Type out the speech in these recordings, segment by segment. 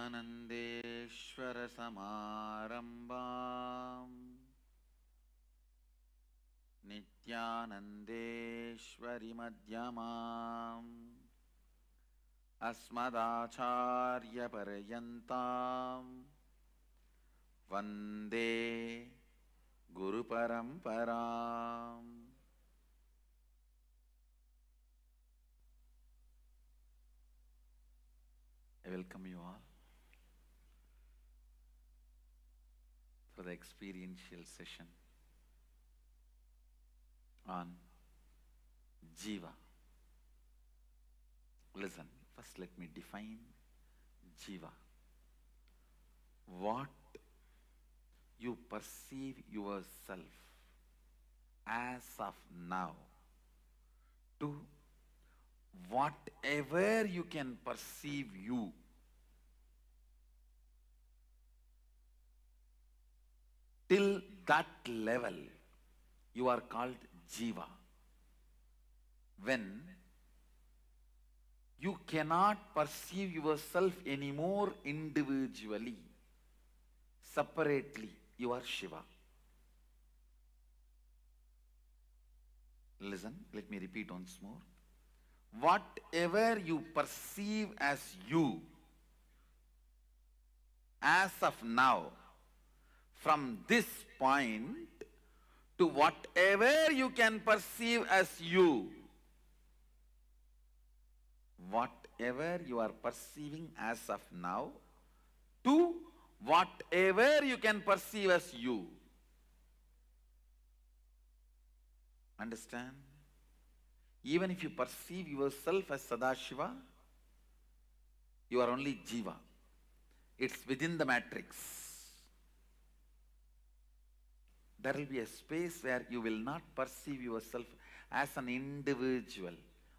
विद्यानन्देश्वरसमारम्भाम् नित्यानन्देश्वरिमध्यमाम् अस्मदाचार्यपर्यन्ताम् वन्दे गुरुपरम्पराम्. I welcome you all for the experiential session on Jiva. Listen, first let me define Jiva. What you perceive yourself as of now to whatever you can perceive you. Till that level, you are called Jiva. When you cannot perceive yourself anymore individually, separately, you are Shiva. Listen, let me repeat once more. Whatever you perceive as you, as of now, from this point to whatever you can perceive as you, whatever you are perceiving as of now, to whatever you can perceive as you. Understand? Even if you perceive yourself as Sadashiva, you are only Jiva. It's within the matrix. There will be a space where you will not perceive yourself as an individual.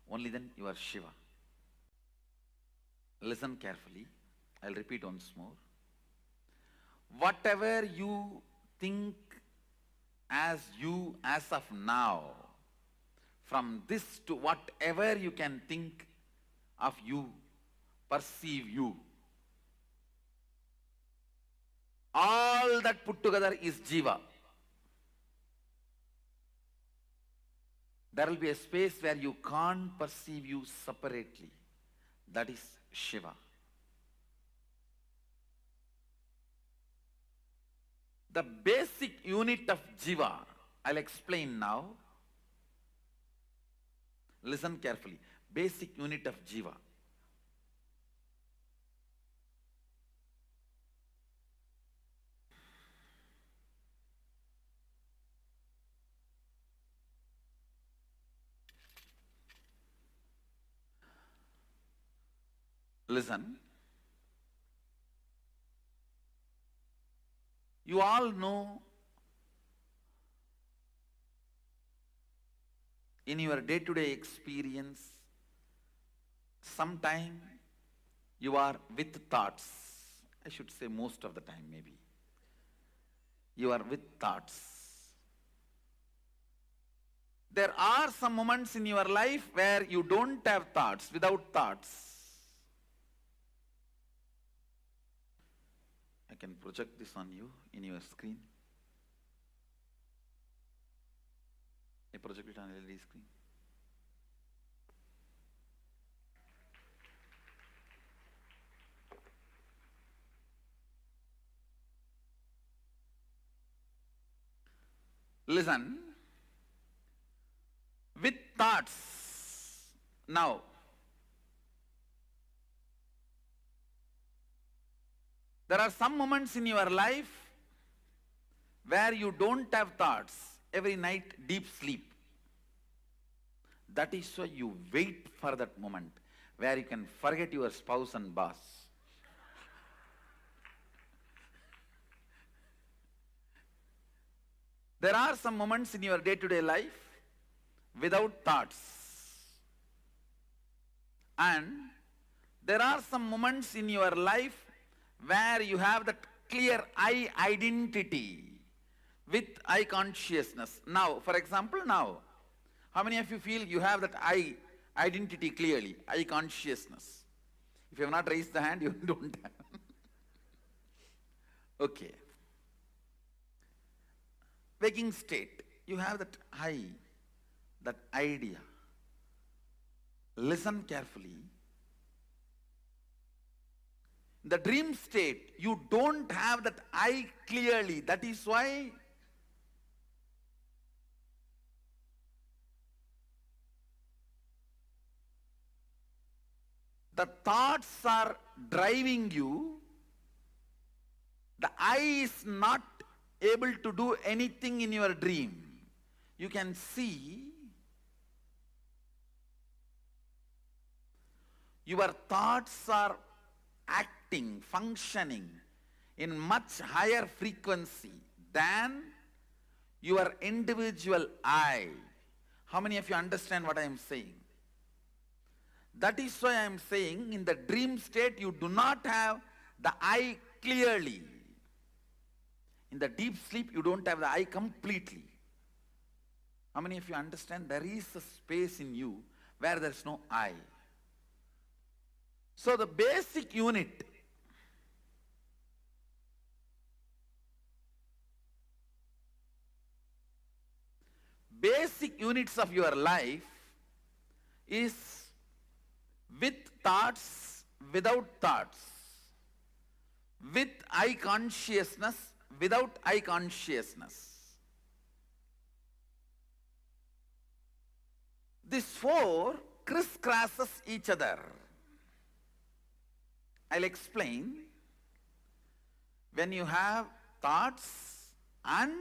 Only then you are Shiva. Listen carefully. I'll repeat once more. Whatever you think as you as of now, from this to whatever you can think of you, perceive you, all that put together is Jiva. There will be a space where you can't perceive you separately. That is Shiva. The basic unit of Jiva, I'll explain now. Listen carefully. Basic unit of Jiva. Listen. You all know in your day-to-day experience, sometime you are with thoughts. I should say most of the time maybe. You are with thoughts. There are some moments in your life where you don't have thoughts, without thoughts. I can project this on you in your screen. I project it on LED screen. Listen. With thoughts. Now, there are some moments in your life where you don't have thoughts. Every night, deep sleep. That is why you wait for that moment where you can forget your spouse and boss. There are some moments in your day-to-day life without thoughts. And there are some moments in your life where you have that clear I identity with I consciousness. Now, for example, now, how many of you feel you have that I identity clearly, I consciousness? If you have not raised the hand, you don't have. Okay. Waking state, you have that I, that idea. Listen carefully. In the dream state, you don't have that I clearly. That is why the thoughts are driving you. The I is not able to do anything in your dream. You can see your thoughts are acting, functioning in much higher frequency than your individual I. How many of you understand what I am saying? That is why I am saying in the dream state you do not have the I clearly. In the deep sleep you don't have the I completely. How many of you understand there is a space in you where there is no I? So the basic unit units of your life is with thoughts, without thoughts, with I consciousness, without I consciousness. These four crisscrosses each other. I'll explain. When you have thoughts and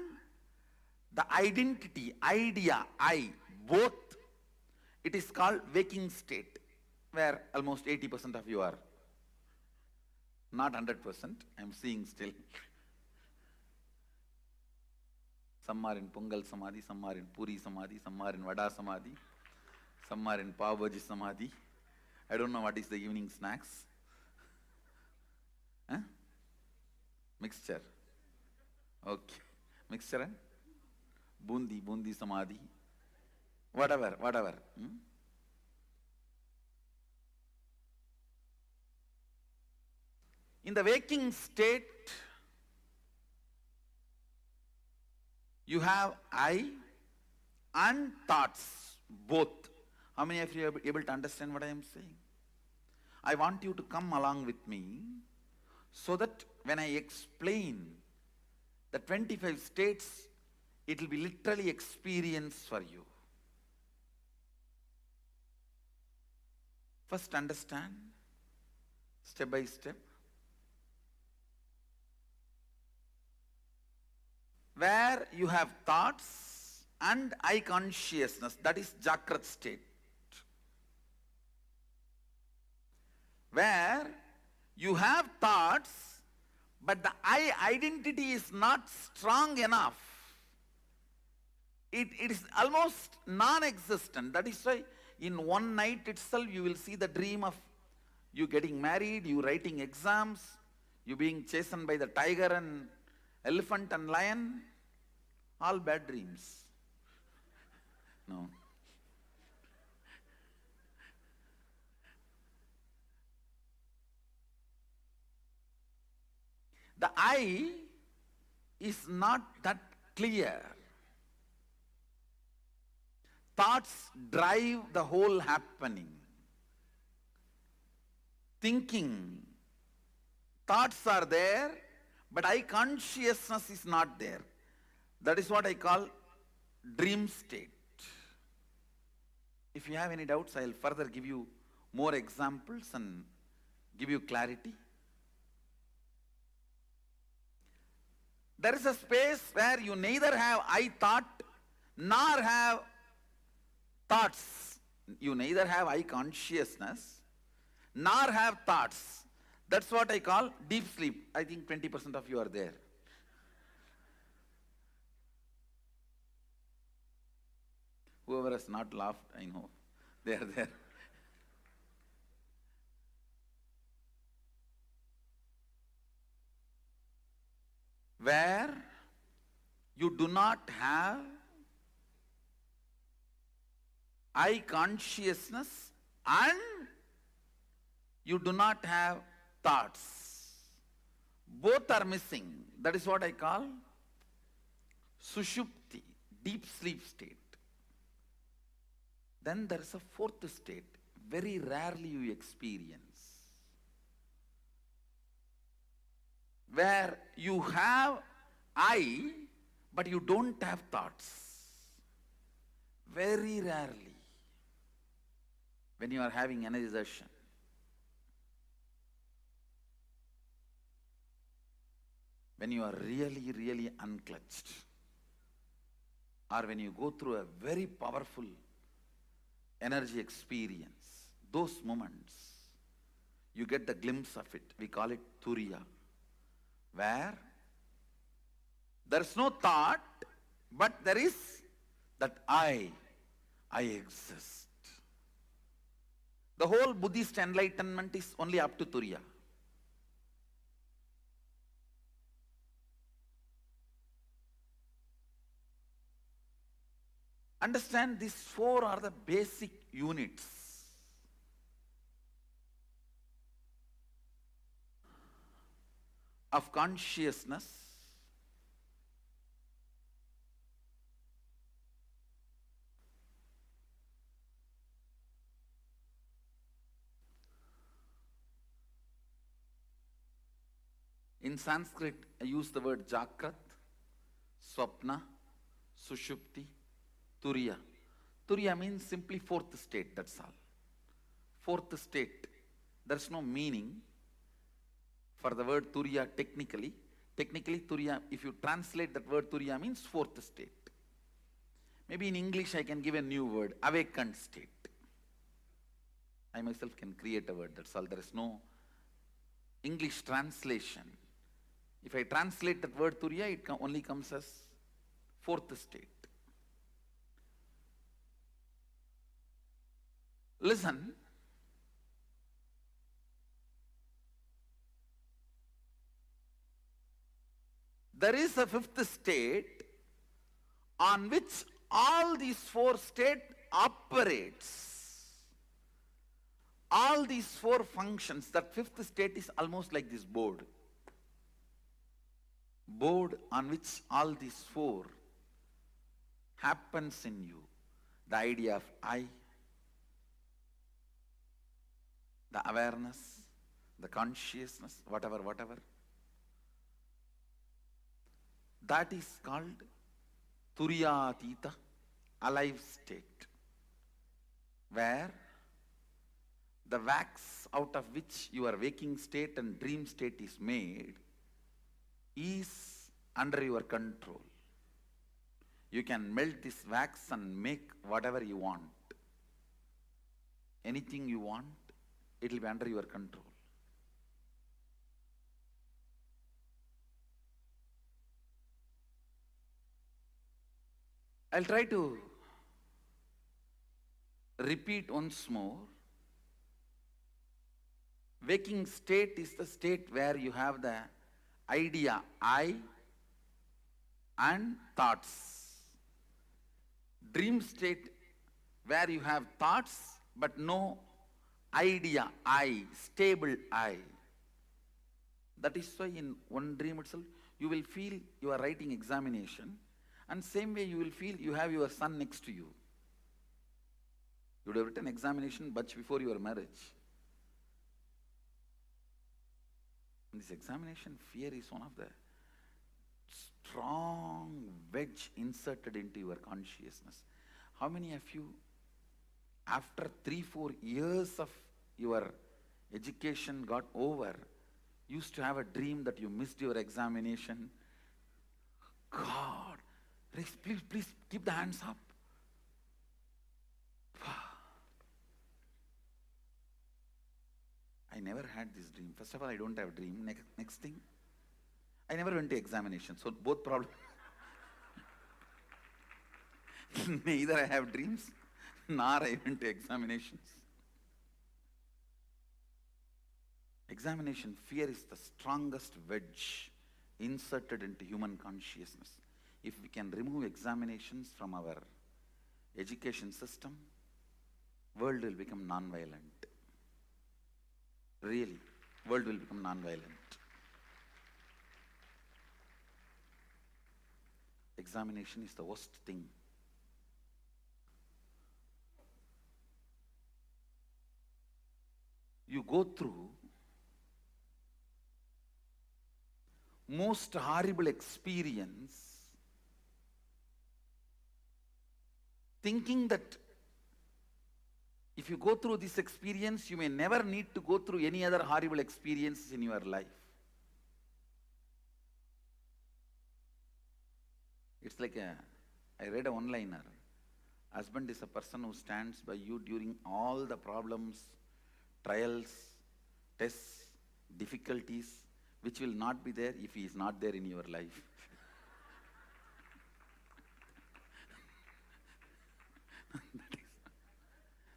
the identity, idea, I, both, it is called waking state, where almost 80% of you are. Not 100%, I'm seeing still. Some are in Pongal Samadhi, some are in Puri Samadhi, some are in Vada Samadhi, some are in Pav Bhaji Samadhi. I don't know what is the evening snacks. Huh? Mixture. Okay. Mixture and bundi Samadhi. Whatever. In the waking state, you have I and thoughts, both. How many of you are able to understand what I am saying? I want you to come along with me so that when I explain the 25 states, it will be literally experience for you. First understand, step by step. Where you have thoughts and I consciousness, that is Jagrat state. Where you have thoughts, but the I identity is not strong enough. It is almost non-existent. That is why in one night itself you will see the dream of you getting married, you writing exams, you being chastened by the tiger and elephant and lion. All bad dreams. No. The I is not that clear. Thoughts drive the whole happening. Thinking, thoughts are there, but I consciousness is not there. That is what I call dream state. If you have any doubts, I will further give you more examples and give you clarity. There is a space where you neither have I thought nor have thoughts. You neither have I consciousness nor have thoughts. That's what I call deep sleep. I think 20% of you are there. Whoever has not laughed, I know, they are there. Where you do not have I consciousness and you do not have thoughts. Both are missing. That is what I call sushupti, deep sleep state. Then there is a fourth state, very rarely you experience, where you have I, but you don't have thoughts. Very rarely, when you are having energization. When you are really, really unclutched, or when you go through a very powerful energy experience, those moments, you get the glimpse of it. We call it Turiya, where there's no thought, but there is that I exist. The whole Buddhist enlightenment is only up to Turiya. Understand, these four are the basic units. Of consciousness, in Sanskrit, I use the word Jakrat, Swapna, Sushupti, Turiya. Turiya means simply fourth state, that's all. Fourth state. There's no meaning for the word Turiya technically. Technically, Turiya, if you translate that word Turiya, means fourth state. Maybe in English I can give a new word, awakened state. I myself can create a word, that's all. There is no English translation. If I translate that word Turiya, it only comes as fourth state. Listen, there is a fifth state on which all these four states operates. All these four functions, that fifth state is almost like this board. Board on which all these four happens in you. The idea of I, the awareness, the consciousness, whatever. That is called Turiyatita, alive state, where the wax out of which your waking state and dream state is made is under your control. You can melt this wax and make whatever you want. Anything you want, it will be under your control. I'll try to repeat once more. Waking state is the state where you have the idea I and thoughts. Dream state where you have thoughts but no idea I, stable I. That is why in one dream itself you will feel you are writing examination, and same way you will feel you have your son next to you. You would have written examination much before your marriage. And this examination fear is one of the strong wedge inserted into your consciousness. How many of you, after 3-4 years of your education got over, used to have a dream that you missed your examination? God, please keep the hands up. I never had this dream. First of all, I don't have a dream. Next thing, I never went to examination. So both problems. Neither I have dreams, nor I went to examinations. Examination fear is the strongest wedge inserted into human consciousness. If we can remove examinations from our education system, world will become non-violent. Really, world will become non-violent. Examination is the worst thing. You go through most horrible experience thinking that if you go through this experience, you may never need to go through any other horrible experiences in your life. It's like I read a one-liner. Husband is a person who stands by you during all the problems, trials, tests, difficulties, which will not be there if he is not there in your life.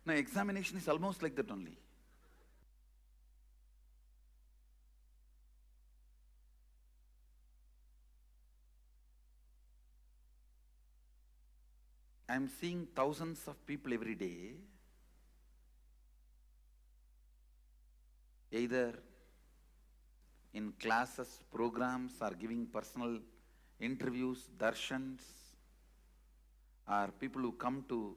Now, examination is almost like that only. I am seeing thousands of people every day, either in classes, programs, or giving personal interviews, darshans, or people who come to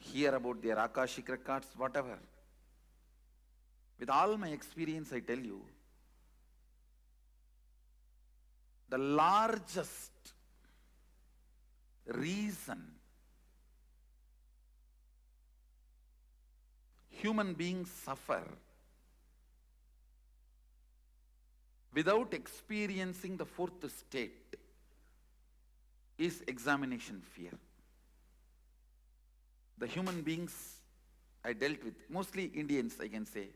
hear about their Akashic records, whatever. With all my experience, I tell you, the largest reason human beings suffer without experiencing the fourth state is examination fear. The human beings I dealt with, mostly Indians I can say,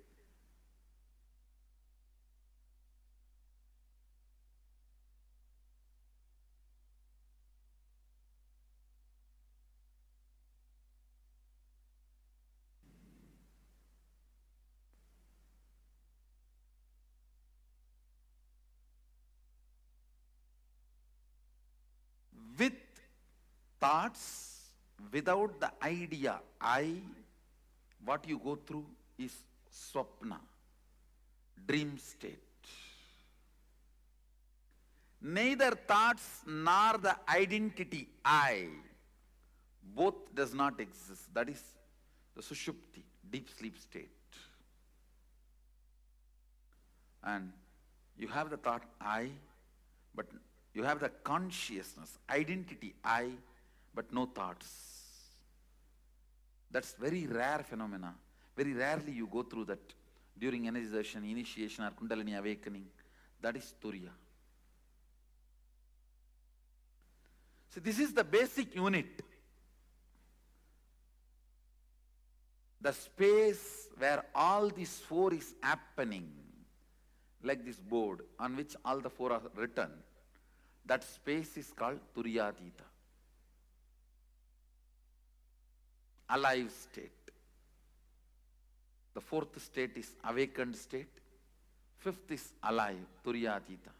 with thoughts, without the idea, what you go through is swapna, dream state. Neither thoughts nor the identity I, both does not exist. That is the sushupti, deep sleep state. And you have the thought I, but you have the consciousness, identity I, but no thoughts. That's very rare phenomena. Very rarely you go through that during energization, initiation, or Kundalini awakening. That is Turiya. So this is the basic unit. The space where all these four is happening, like this board on which all the four are written, that space is called Turiyadita. Alive state. The fourth state is awakened state. Fifth is alive, Turiyadita.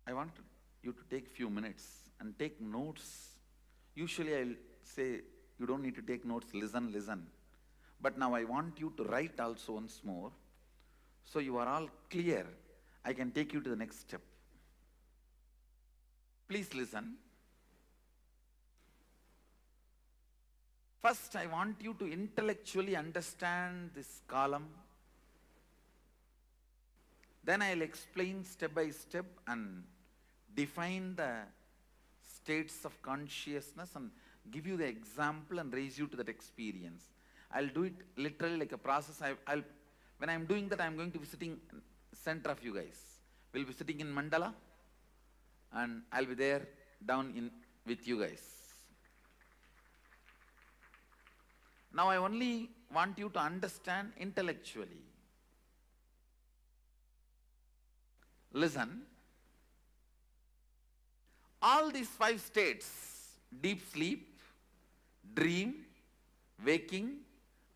I want you to take few minutes and take notes. Usually I'll say, you don't need to take notes, listen. But now I want you to write also once more, so you are all clear. I can take you to the next step. Please listen. First, I want you to intellectually understand this column. Then I'll explain step by step and define the states of consciousness and give you the example and raise you to that experience. I'll do it literally like a process. When I'm doing that, I'm going to be sitting center of you guys. We'll be sitting in mandala and I'll be there down in with you guys. Now I only want you to understand intellectually. Listen. All these 5 states, deep sleep, dream, waking,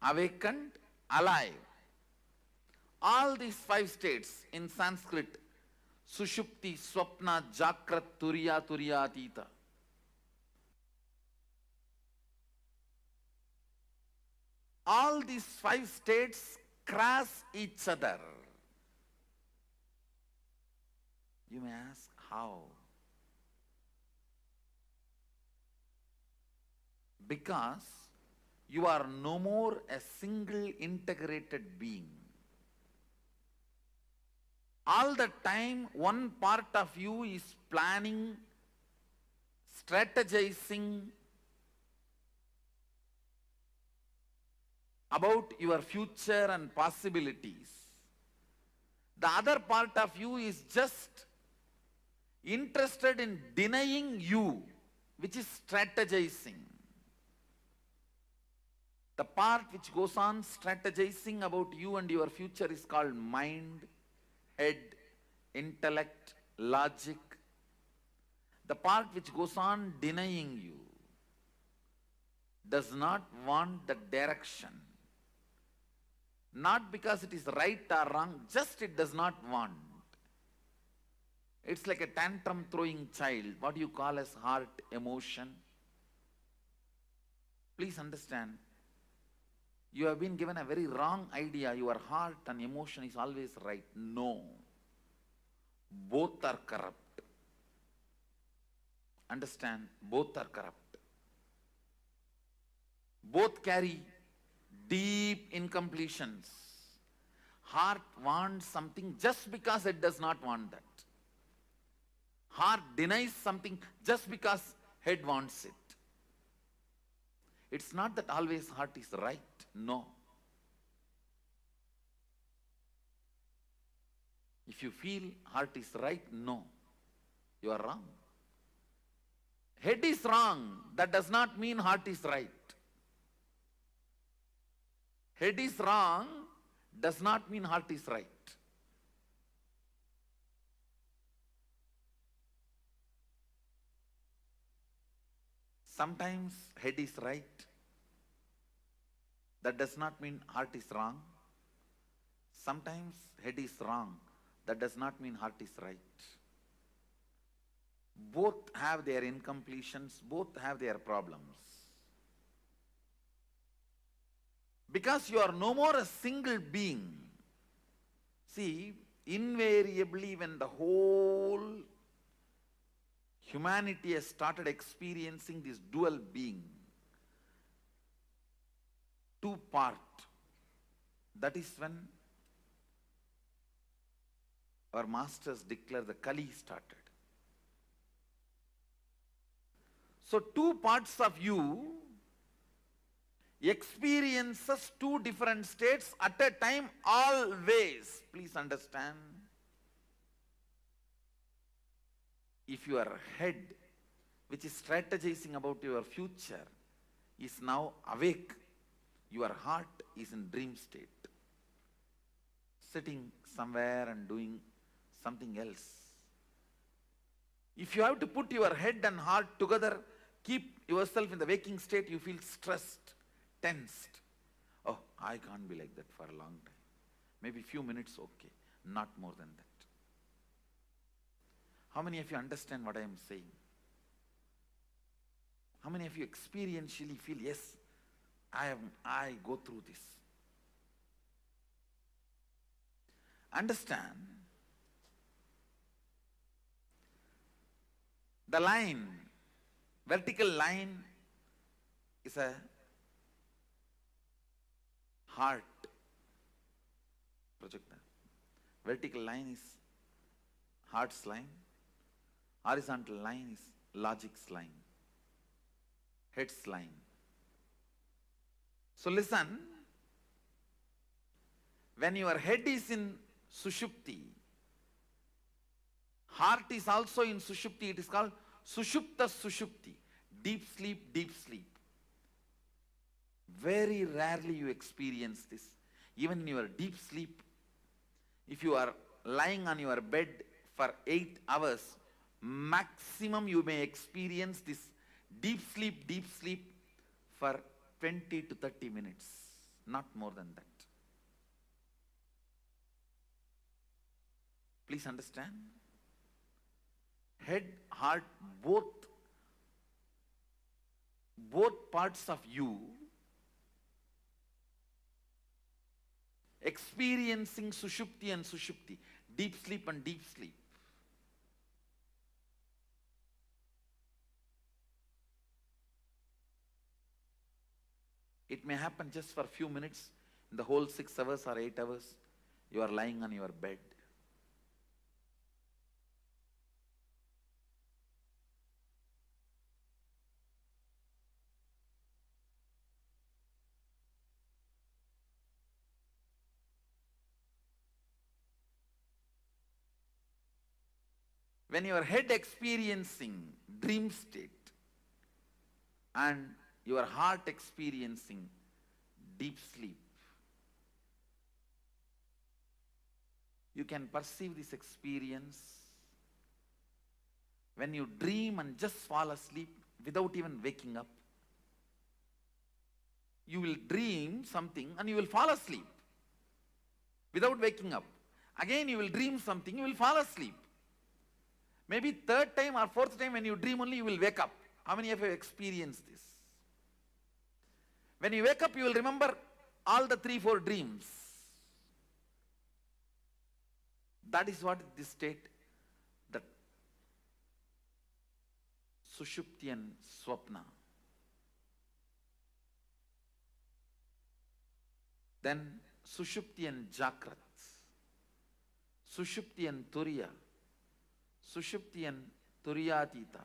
awakened, alive. All these 5 states in Sanskrit, Sushupti, Swapna, Jakrat, Turiya, Turiyatita. All these five states cross each other. You may ask, how? Because you are no more a single integrated being. All the time, one part of you is planning, strategizing about your future and possibilities. The other part of you is just interested in denying you, which is strategizing. The part which goes on strategizing about you and your future is called mind, head, intellect, logic. The part which goes on denying you does not want the direction. Not because it is right or wrong, just it does not want. It's like a tantrum throwing child, what you call as heart emotion. Please understand, you have been given a very wrong idea. Your heart and emotion is always right. No. Both are corrupt. Understand? Both are corrupt. Both carry deep incompletions. Heart wants something just because it does not want that. Heart denies something just because head wants it. It's not that always heart is right. No. If you feel heart is right, no. You are wrong. Head is wrong. That does not mean heart is right. Head is wrong does not mean heart is right. Sometimes head is right. That does not mean heart is wrong. Sometimes head is wrong. That does not mean heart is right. Both have their incompletions, both have their problems. Because you are no more a single being. See, invariably when the whole humanity has started experiencing this dual being, two part, that is when our masters declare the Kali started. So two parts of you experiences two different states at a time always. Please understand. If your head, which is strategizing about your future, is now awake, your heart is in dream state, sitting somewhere and doing something else. If you have to put your head and heart together, keep yourself in the waking state, you feel stressed, tensed. Oh, I can't be like that for a long time. Maybe few minutes, okay. Not more than that. How many of you understand what I am saying? How many of you experientially feel, yes, I go through this? Understand, the line, vertical line is a heart projector. Vertical line is heart's line. Horizontal line is logic's line, head's line. So listen, when your head is in Sushupti, heart is also in Sushupti. It is called Sushupta Sushupti, deep sleep, deep sleep. Very rarely you experience this. Even in your deep sleep, if you are lying on your bed for 8 hours, maximum you may experience this deep sleep for 20 to 30 minutes, not more than that. Please understand. Head, heart, both parts of you experiencing sushupti and sushupti, deep sleep and deep sleep. It may happen just for a few minutes in the whole 6 hours or 8 hours you are lying on your bed. When your head experiencing dream state and your heart experiencing deep sleep, you can perceive this experience. When you dream and just fall asleep without even waking up, you will dream something and you will fall asleep without waking up. Again you will dream something, you will fall asleep. Maybe third time or fourth time when you dream only you will wake up. How many of you have experienced this? When you wake up you will remember all the 3-4 dreams. That is what this state, that Sushupti and Swapna. Then Sushupti and Jakrat, Sushupti and Turiya, Sushupti and Turiyatita.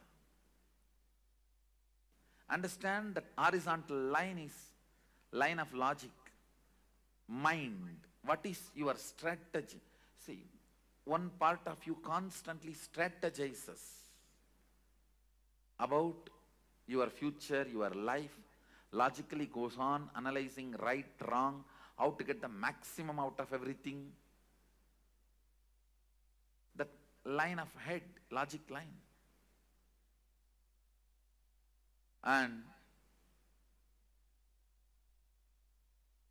Understand that horizontal line is line of logic, mind. What is your strategy? See, one part of you constantly strategizes about your future, your life, logically goes on analyzing right, wrong, how to get the maximum out of everything. That line of head, logic line. And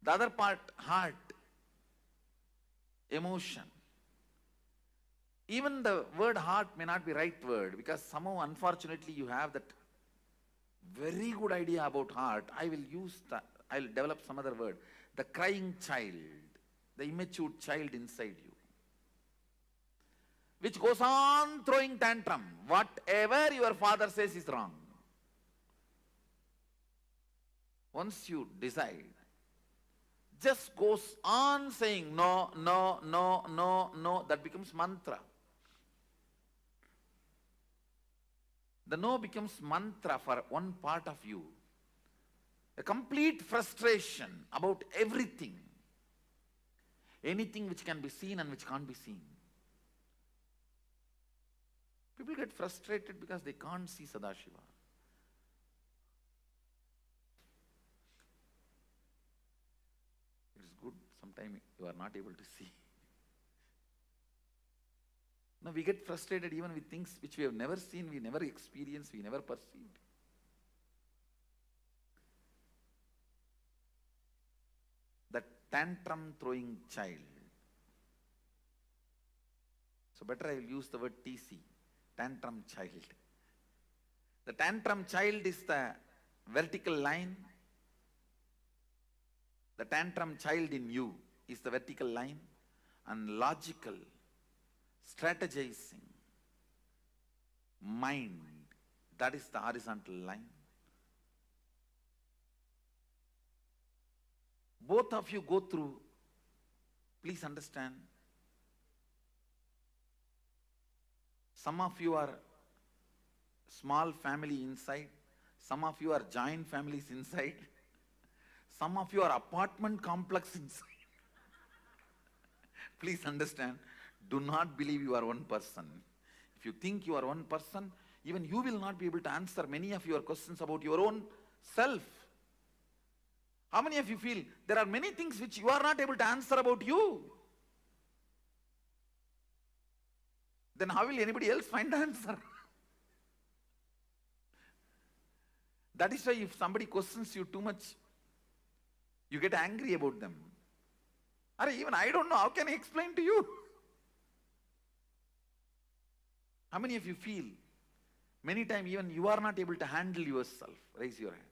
the other part, heart, emotion. Even the word heart may not be right word, because somehow unfortunately you have that very good idea about heart. I will develop some other word. The crying child, the immature child inside you, which goes on throwing tantrum. Whatever your father says is wrong. Once you decide, just goes on saying no, no, no, no, no, that becomes mantra. The no becomes mantra for one part of you. A complete frustration about everything. Anything which can be seen and which can't be seen. People get frustrated because they can't see Sadashiva. It's good, sometimes you are not able to see. No, we get frustrated even with things which we have never seen, we never experienced, we never perceived. That tantrum throwing child. So better I will use the word TC, tantrum child. The tantrum child is the vertical line. The tantrum child in you is the vertical line, and logical, strategizing mind, that is the horizontal line. Both of you go through, please understand, some of you are small family inside, some of you are joint families inside, some of you are apartment complex inside. Please understand, do not believe you are one person. If you think you are one person, even you will not be able to answer many of your questions about your own self. How many of you feel there are many things which you are not able to answer about you? Then how will anybody else find the answer? That is why if somebody questions you too much, you get angry about them. Even I don't know, how can I explain to you? How many of you feel many times even you are not able to handle yourself? Raise your hand.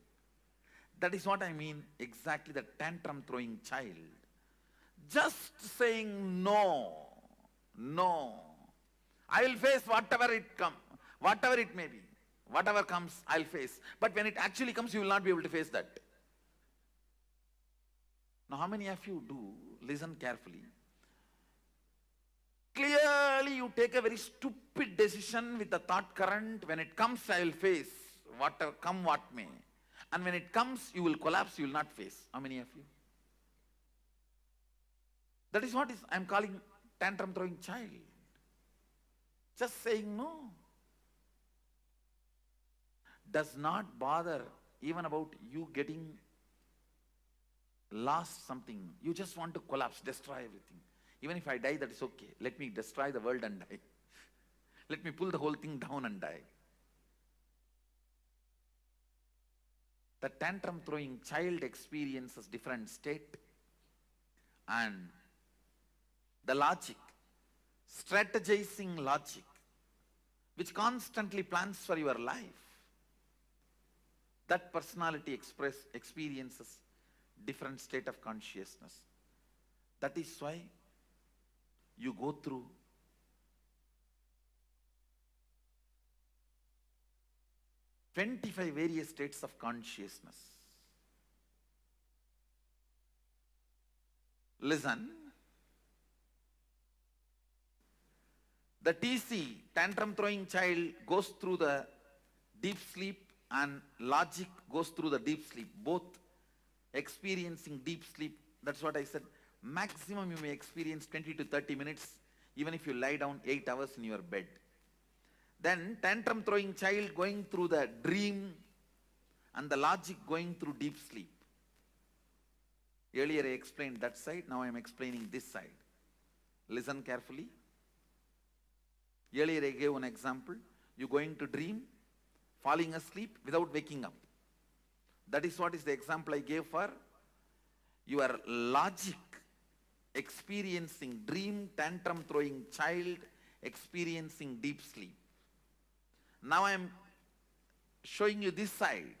That is what I mean, exactly the tantrum throwing child. Just saying no, no. I will face whatever it may be. Whatever comes, I'll face. But when it actually comes, you will not be able to face that. Now, how many of you do? Listen carefully. Clearly, you take a very stupid decision with the thought current. When it comes, I will face. Whatever, come what may. And when it comes, you will collapse, you will not face. How many of you? That is what I am calling tantrum throwing child. Just saying no. Does not bother even about you getting lost something. You just want to collapse, destroy everything. Even if I die, that is okay. Let me destroy the world and die. Let me pull the whole thing down and die. The tantrum throwing child experiences different state, and the logic, strategizing logic, which constantly plans for your life, that personality experiences different state of consciousness. That is why you go through various states of consciousness. Listen. The TC, tantrum throwing child, goes through the deep sleep, and logic goes through the deep sleep, both experiencing deep sleep. That's what I said. Maximum you may experience 20 to 30 minutes, even if you lie down 8 hours in your bed. Then tantrum throwing child going through the dream, and the logic going through deep sleep. Earlier I explained that side, now I am explaining this side. Listen carefully. Earlier I gave one example. You going to dream, falling asleep without waking up. That is what is the example I gave for your logic experiencing dream, tantrum throwing child experiencing deep sleep. Now I am showing you this side.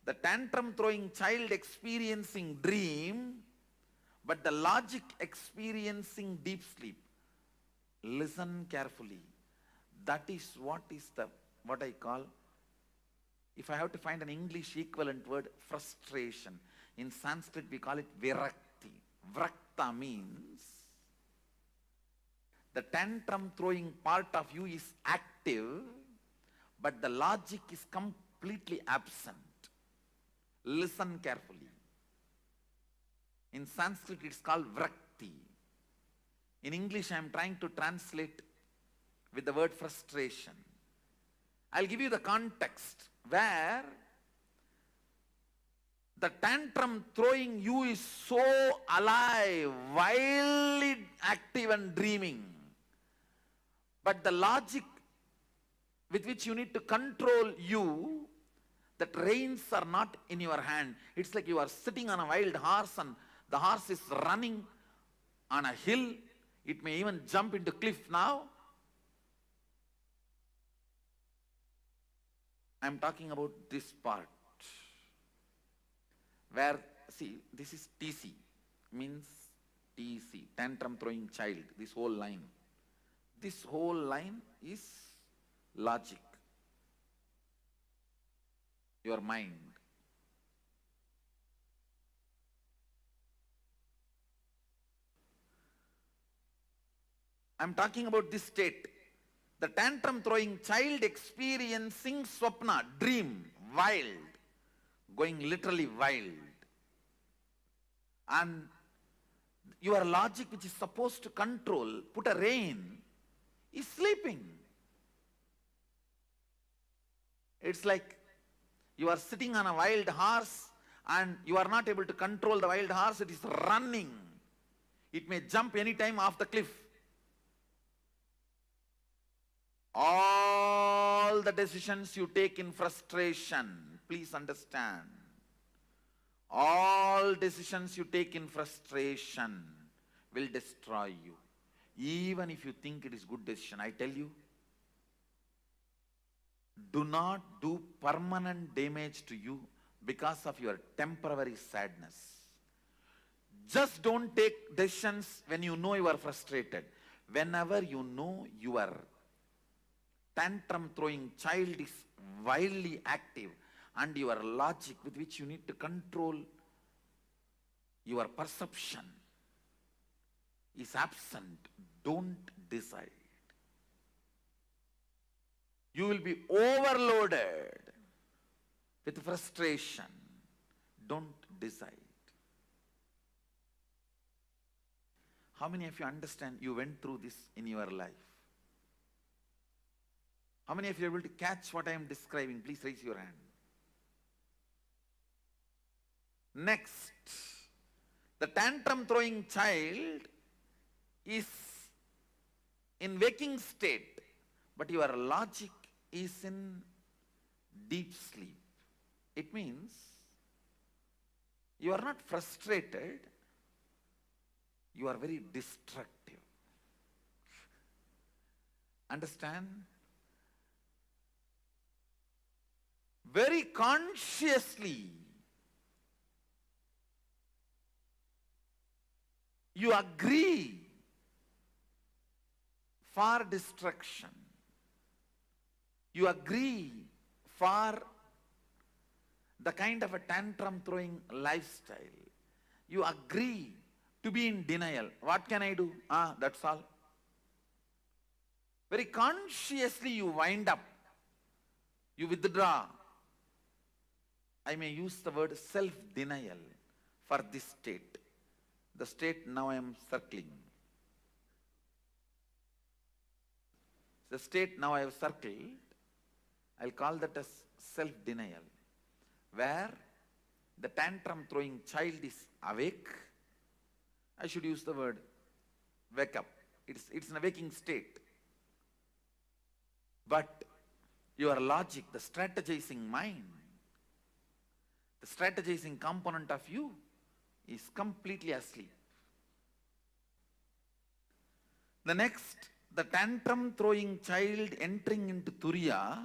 The tantrum throwing child experiencing dream, but the logic experiencing deep sleep. Listen carefully. That is what I call, if I have to find an English equivalent word, frustration. In Sanskrit we call it virakti. Vrakta means the tantrum throwing part of you is active, but the logic is completely absent. Listen carefully. In Sanskrit it's called vrakti. In English I am trying to translate with the word frustration. I'll give you the context where the tantrum throwing you is so alive, wildly active and dreaming. But the logic with which you need to control you, that reins are not in your hand. It's like you are sitting on a wild horse and the horse is running on a hill. It may even jump into cliff now. I'm talking about this part where, see, this is TC, means TC, tantrum throwing child, this whole line. This whole line is logic, your mind. I'm talking about this state. The tantrum throwing child experiencing swapna, dream, wild, going literally wild. And your logic, which is supposed to control, put a rein, is sleeping. It's like you are sitting on a wild horse and you are not able to control the wild horse. It is running. It may jump anytime off the cliff. All the decisions you take in frustration, please understand, all decisions you take in frustration will destroy you. Even if you think it is good decision, I tell you, do not do permanent damage to you because of your temporary sadness. Just don't take decisions when you know you are frustrated. Whenever you know your tantrum throwing child is wildly active and your logic with which you need to control your perception is absent, don't decide. You will be overloaded with frustration. Don't decide. How many of you understand you went through this in your life? How many of you are able to catch what I am describing? Please raise your hand. Next, the tantrum throwing child is in waking state, but your logic is in deep sleep. It means you are not frustrated, you are very destructive. Understand? Very consciously you agree for destruction. You agree for the kind of a tantrum throwing lifestyle. You agree to be in denial. What can I do? That's all. Very consciously you wind up. You withdraw. I may use the word self-denial for this state. The state now I am circling. The state now I have circled, I'll call that as self-denial, where the tantrum throwing child is awake. I should use the word wake up. It's in a waking state. But your logic, the strategizing mind, the strategizing component of you is completely asleep. The next, the tantrum throwing child entering into Turiya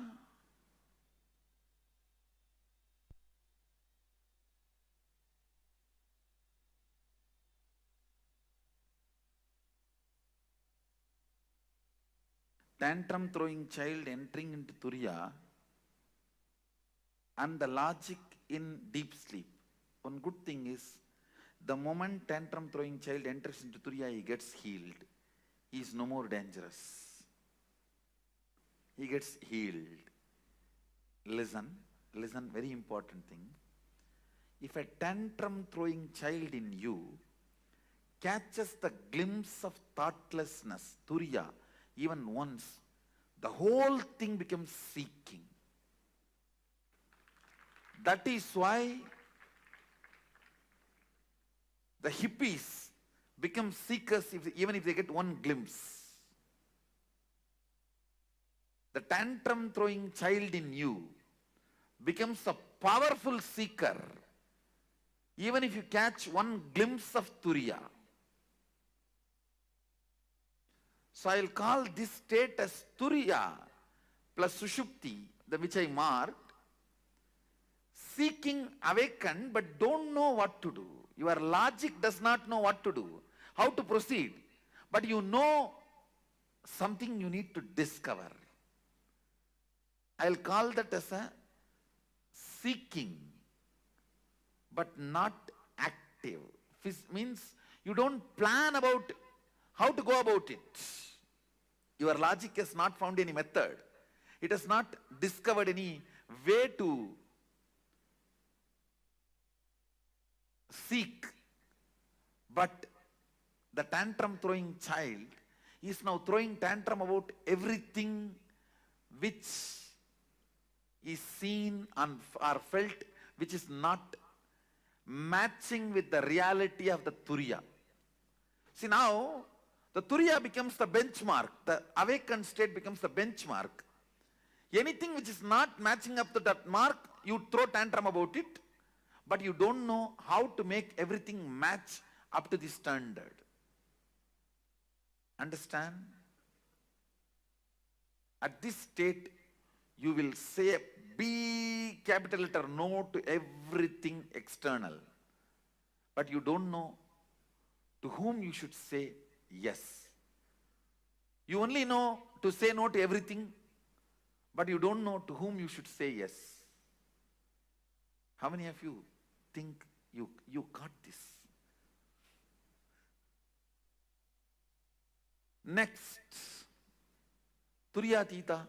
tantrum throwing child entering into Turiya and the logic in deep sleep. One good thing is, the moment tantrum throwing child enters into Turiya, he gets healed. He is no more dangerous. He gets healed. Listen, very important thing. If a tantrum throwing child in you catches the glimpse of thoughtlessness, Turiya, even once, the whole thing becomes seeking. That is why the hippies become seekers even if they get one glimpse. The tantrum throwing child in you becomes a powerful seeker even if you catch one glimpse of Turiya. So I'll call this state as Turiya plus Sushupti, which I marked. Seeking awakened but don't know what to do. Your logic does not know what to do, how to proceed. But you know something you need to discover. I'll call that as a seeking but not active. Means you don't plan about how to go about it. Your logic has not found any method. It has not discovered any way to seek. But the tantrum throwing child is now throwing tantrum about everything which is seen or felt, which is not matching with the reality of the Turiya. See, now the Turiya becomes the benchmark. The awakened state becomes the benchmark. Anything which is not matching up to that mark, you throw tantrum about it, but you don't know how to make everything match up to the standard. Understand? At this state, you will say a big capital letter no to everything external. But you don't know to whom you should say yes. You only know to say no to everything, but you don't know to whom you should say yes. How many of you think you got this? Next, Turyatita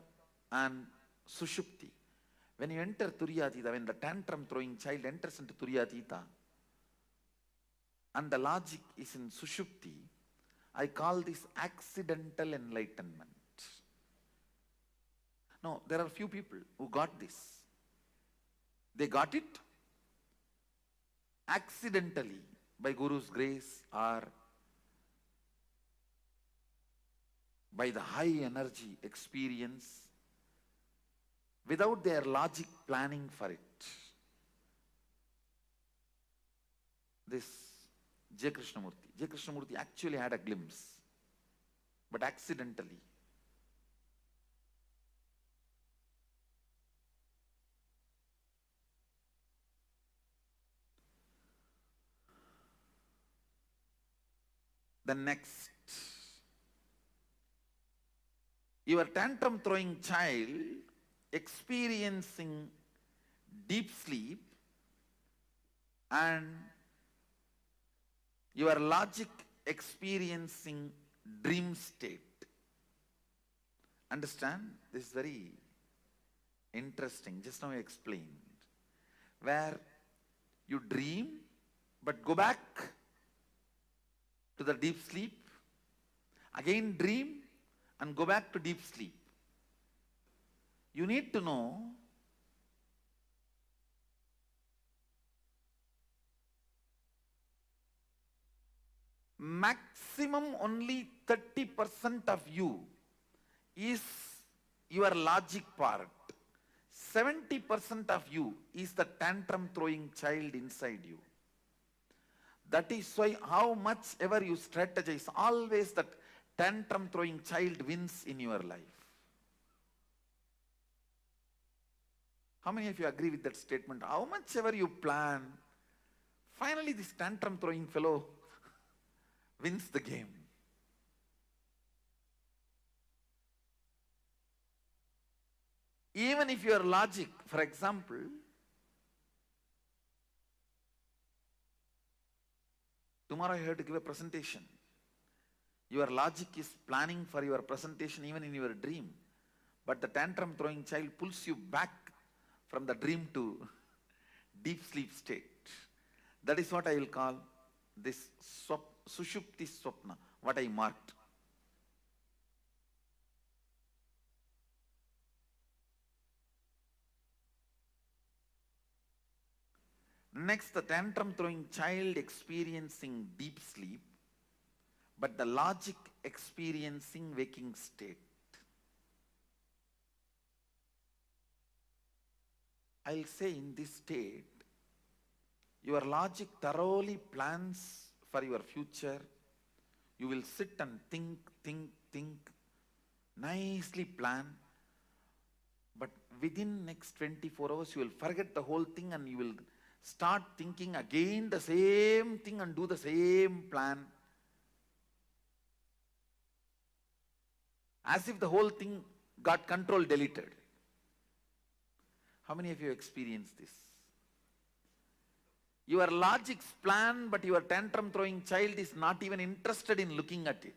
and Sushupti. When you enter Turyatita, when the tantrum throwing child enters into Turyatita and the logic is in Sushupti, I call this accidental enlightenment. No, there are few people who got this. They got it accidentally by Guru's grace or by the high energy experience without their logic planning for it. This J. Krishnamurti actually had a glimpse, but accidentally. The next, your tantrum throwing child experiencing deep sleep and your logic experiencing dream state. Understand? This is very interesting. Just now I explained. Where you dream but go back to the deep sleep, again dream and go back to deep sleep. You need to know maximum only 30% of you is your logic part. 70% of you is the tantrum throwing child inside you. That is why how much ever you strategize, always that tantrum throwing child wins in your life. How many of you agree with that statement? How much ever you plan, finally this tantrum throwing fellow wins the game. Even if your logic, for example, tomorrow you have to give a presentation. Your logic is planning for your presentation even in your dream. But the tantrum throwing child pulls you back from the dream to deep sleep state. That is what I will call this Sushupti Swapna, what I marked. Next, the tantrum throwing child experiencing deep sleep, but the logic experiencing waking state. I'll say in this state, your logic thoroughly plans for your future. You will sit and think, nicely plan. But within next 24 hours, you will forget the whole thing and you will start thinking again the same thing and do the same plan. As if the whole thing got control deleted. How many of you experience this? Your logic's plan, but your tantrum throwing child is not even interested in looking at it.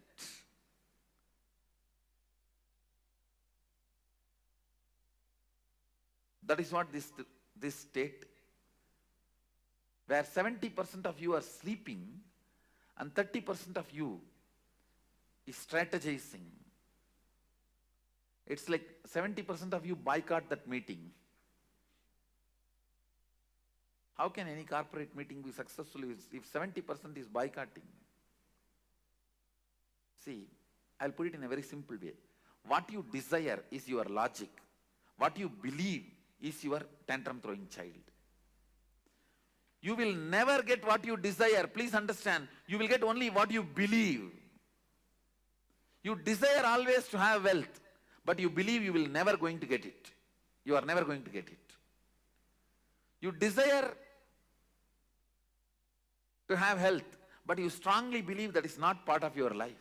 That is what this state, where 70% of you are sleeping and 30% of you is strategizing. It's like 70% of you boycott that meeting. How can any corporate meeting be successful if 70% is boycotting? See, I'll put it in a very simple way. What you desire is your logic. What you believe is your tantrum throwing child. You will never get what you desire. Please understand, you will get only what you believe. You desire always to have wealth, but you believe you will never going to get it. You are never going to get it. You desire to have health, but you strongly believe that is not part of your life.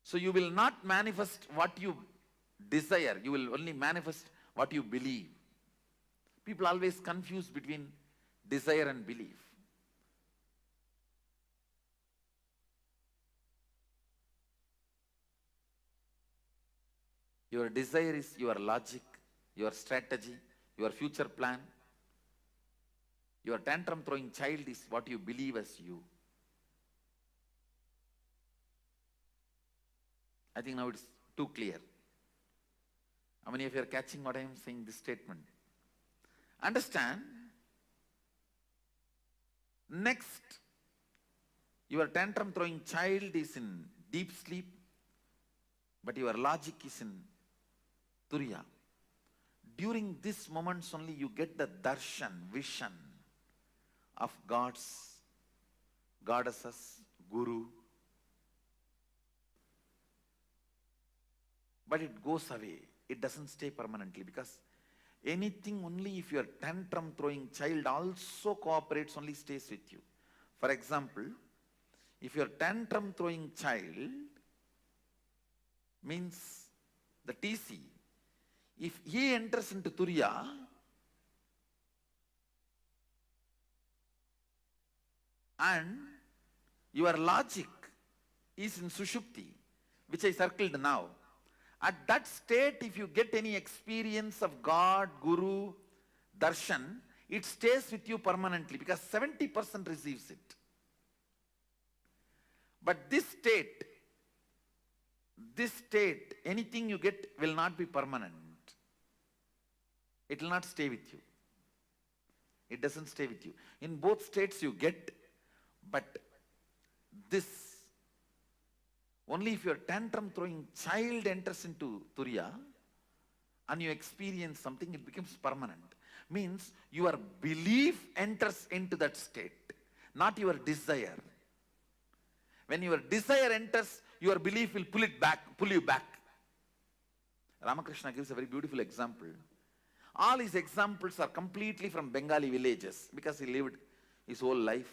So you will not manifest what you desire, you will only manifest what you believe. People always confuse between desire and belief. Your desire is your logic, your strategy, your future plan. Your tantrum throwing child is what you believe as you. I think now it's too clear. How many of you are catching what I am saying, this statement? Understand, next, your tantrum throwing child is in deep sleep, but your logic is in Turiya. During these moments only you get the darshan, vision of gods, goddesses, guru. But it goes away. It doesn't stay permanently, because anything only if your tantrum throwing child also cooperates only stays with you. For example, if your tantrum throwing child means the TC, if he enters into Turiya, and your logic is in Sushupti, which I circled now, at that state, if you get any experience of God, Guru, Darshan, it stays with you permanently, because 70% receives it. But this state, anything you get will not be permanent. It will not stay with you. It doesn't stay with you. In both states you get, but this, only if your tantrum throwing child enters into Turiya and you experience something, it becomes permanent. Means your belief enters into that state, not your desire. When your desire enters, your belief will pull you back. Ramakrishna gives a very beautiful example. All his examples are completely from Bengali villages, because he lived his whole life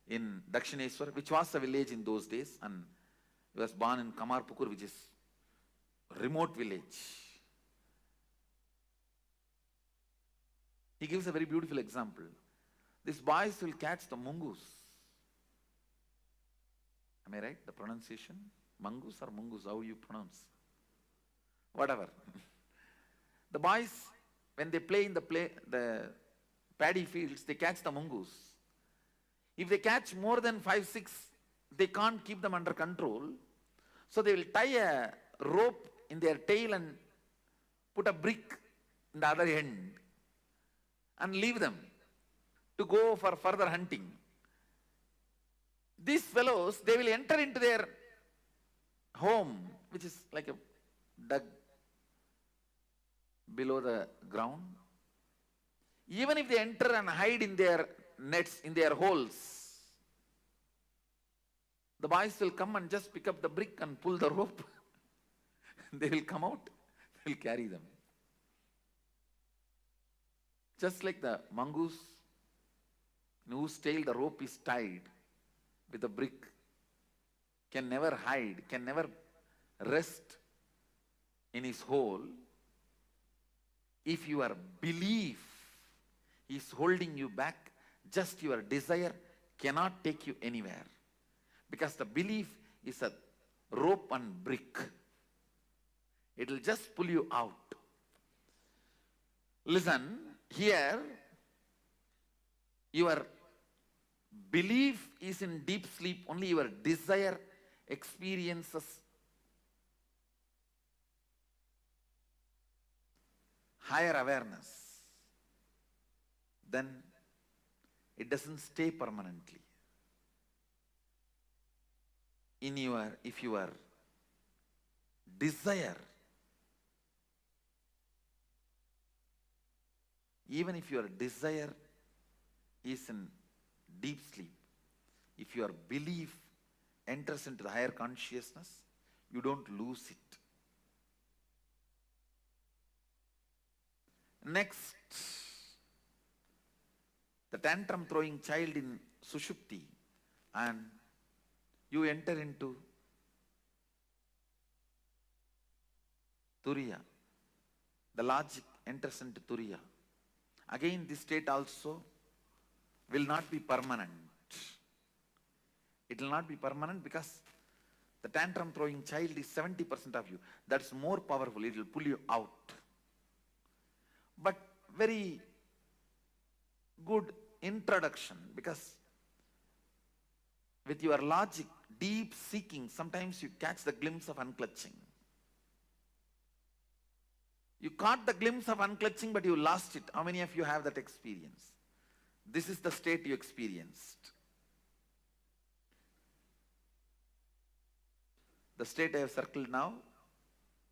in Dakshineswar, which was a village in those days, and he was born in Kamarpukur, which is a remote village. He gives a very beautiful example. These boys will catch the mungus. Am I right? The pronunciation? Mangus or mungus? How you pronounce? Whatever. The boys, when they play in the paddy fields, they catch the mungus. If they catch more than 5, 6, they can't keep them under control. So they will tie a rope in their tail and put a brick in the other end and leave them to go for further hunting. These fellows, they will enter into their home, which is like a dug below the ground. Even if they enter and hide in their nets, in their holes, the boys will come and just pick up the brick and pull the rope. They will come out, they will carry them. Just like the mongoose, in whose tail the rope is tied with a brick, can never hide, can never rest in his hole. If your belief is holding you back, just your desire cannot take you anywhere. Because the belief is a rope and brick. It will just pull you out. Listen, here, your belief is in deep sleep, only your desire experiences higher awareness. Then it doesn't stay permanently. If your desire, even if your desire is in deep sleep, if your belief enters into the higher consciousness, you don't lose it. Next, the tantrum throwing child in Sushupti, and you enter into Turiya. The logic enters into Turiya. Again, this state also will not be permanent. It will not be permanent because the tantrum throwing child is 70% of you. That's more powerful. It will pull you out. But very good introduction, because with your logic, deep seeking, sometimes you catch the glimpse of unclutching. You caught the glimpse of unclutching, but you lost it. How many of you have that experience? This is the state you experienced. The state I have circled now,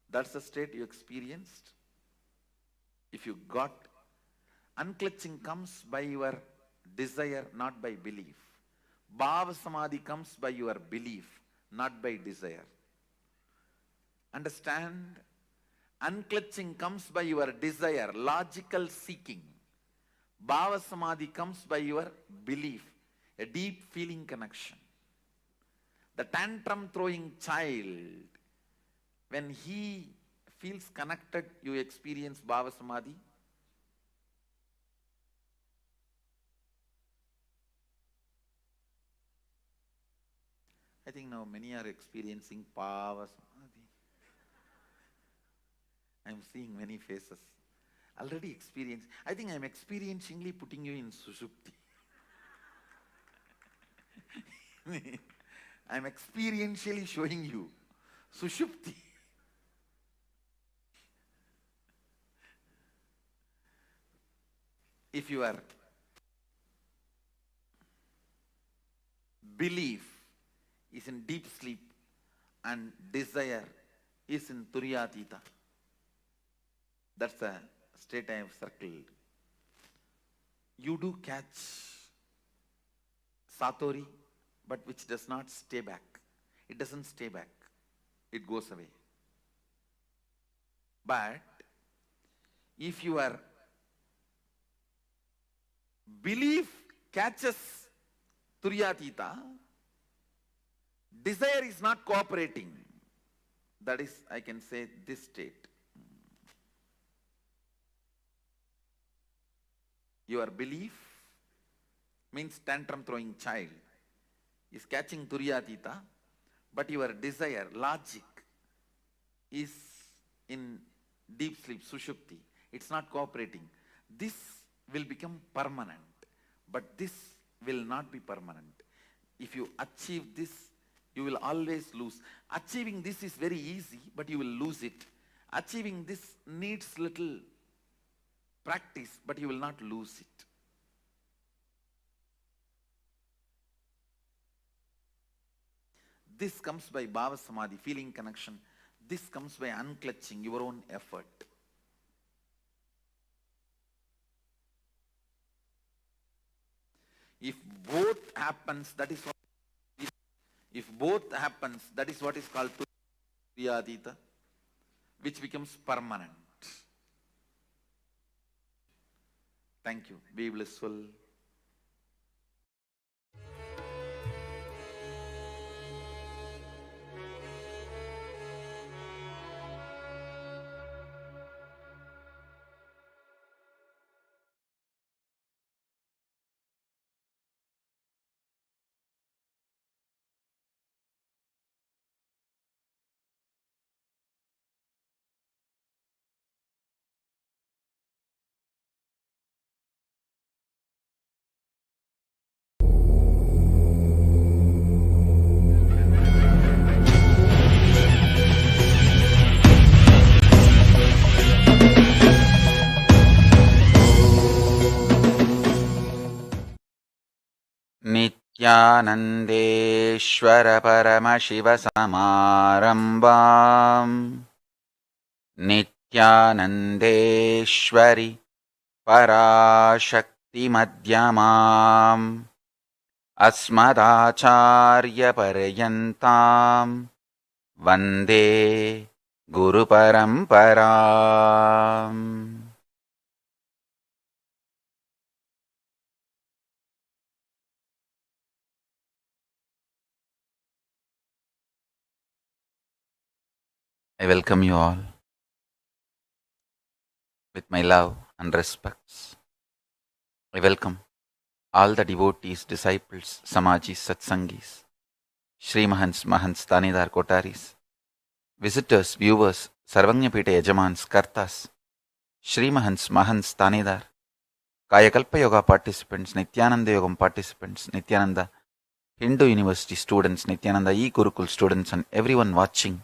that's the state you experienced. If you got, unclutching comes by your desire, not by belief. Bhava Samadhi comes by your belief, not by desire. Understand? Unclutching comes by your desire, logical seeking. Bhava Samadhi comes by your belief, a deep feeling connection. The tantrum throwing child, when he feels connected, you experience Bhava Samadhi. I think now many are experiencing Bhava Samadhi. I am seeing many faces. Already experienced. I think I am experientially putting you in Sushupti. I am experientially showing you Sushupti. If your belief is in deep sleep and desire is in Turiyatita, that's the state I have circled. You do catch Satori, but which does not stay back. It doesn't stay back. It goes away. But if your belief catches Turiyatita, desire is not cooperating. That is, I can say, this state. Your belief means tantrum throwing child is catching Turiyatita, but your desire, logic, is in deep sleep, Sushupti. It's not cooperating. This will become permanent, but this will not be permanent. If you achieve this, you will always lose. Achieving this is very easy, but you will lose it. Achieving this needs little practice, but you will not lose it. This comes by Bhava Samadhi, feeling connection. This comes by unclutching, your own effort. If both happens, that is what, if both happens, that is what is called Turiyatita, which becomes permanent. Thank you. Be blissful. Nithyanandeshwara Paramashiva Samarambam Nithyanandeshwari Parashakti Madhyamam Asmadacharya Paryantam Vande Guru Paramparam. I welcome you all with my love and respects. I welcome all the devotees, disciples, Samajis, Satsangis, Shri Mahants, Mahants, Tanidar, Kotaris, visitors, viewers, Sarvanyapita Yajamans, Kartas, Shri Mahants, Mahants, Tanidar, Kayakalpa Yoga participants, Nithyananda Yogam participants, Nithyananda Hindu University students, Nithyananda E-Gurukul students, and everyone watching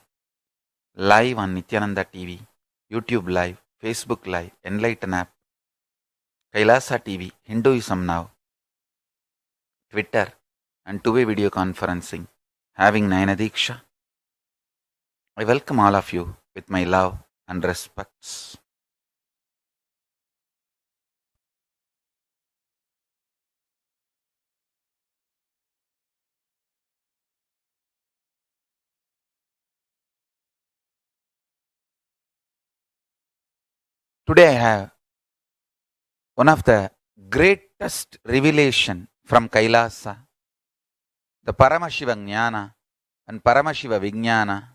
live on Nithyananda TV, YouTube Live, Facebook Live, Enlighten app, Kailasa TV, Hinduism Now, Twitter, and two-way video conferencing, having Nayana Diksha. I welcome all of you with my love and respects. Today I have one of the greatest revelation from Kailasa, the Paramashiva Jnana and Paramashiva Vijnana.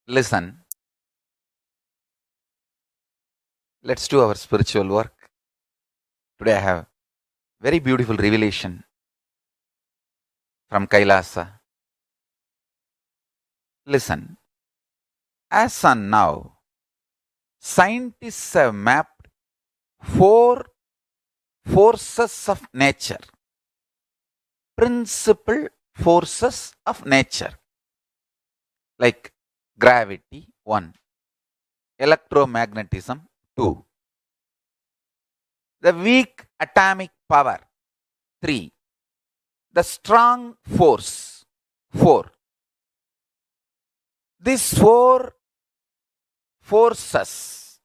Listen, let's do our spiritual work. Today I have very beautiful revelation from Kailasa. Listen, as on now, scientists have mapped 4 forces of nature, principal forces of nature, like gravity 1, electromagnetism 2, the weak atomic power 3, the strong force 4. These 4 forces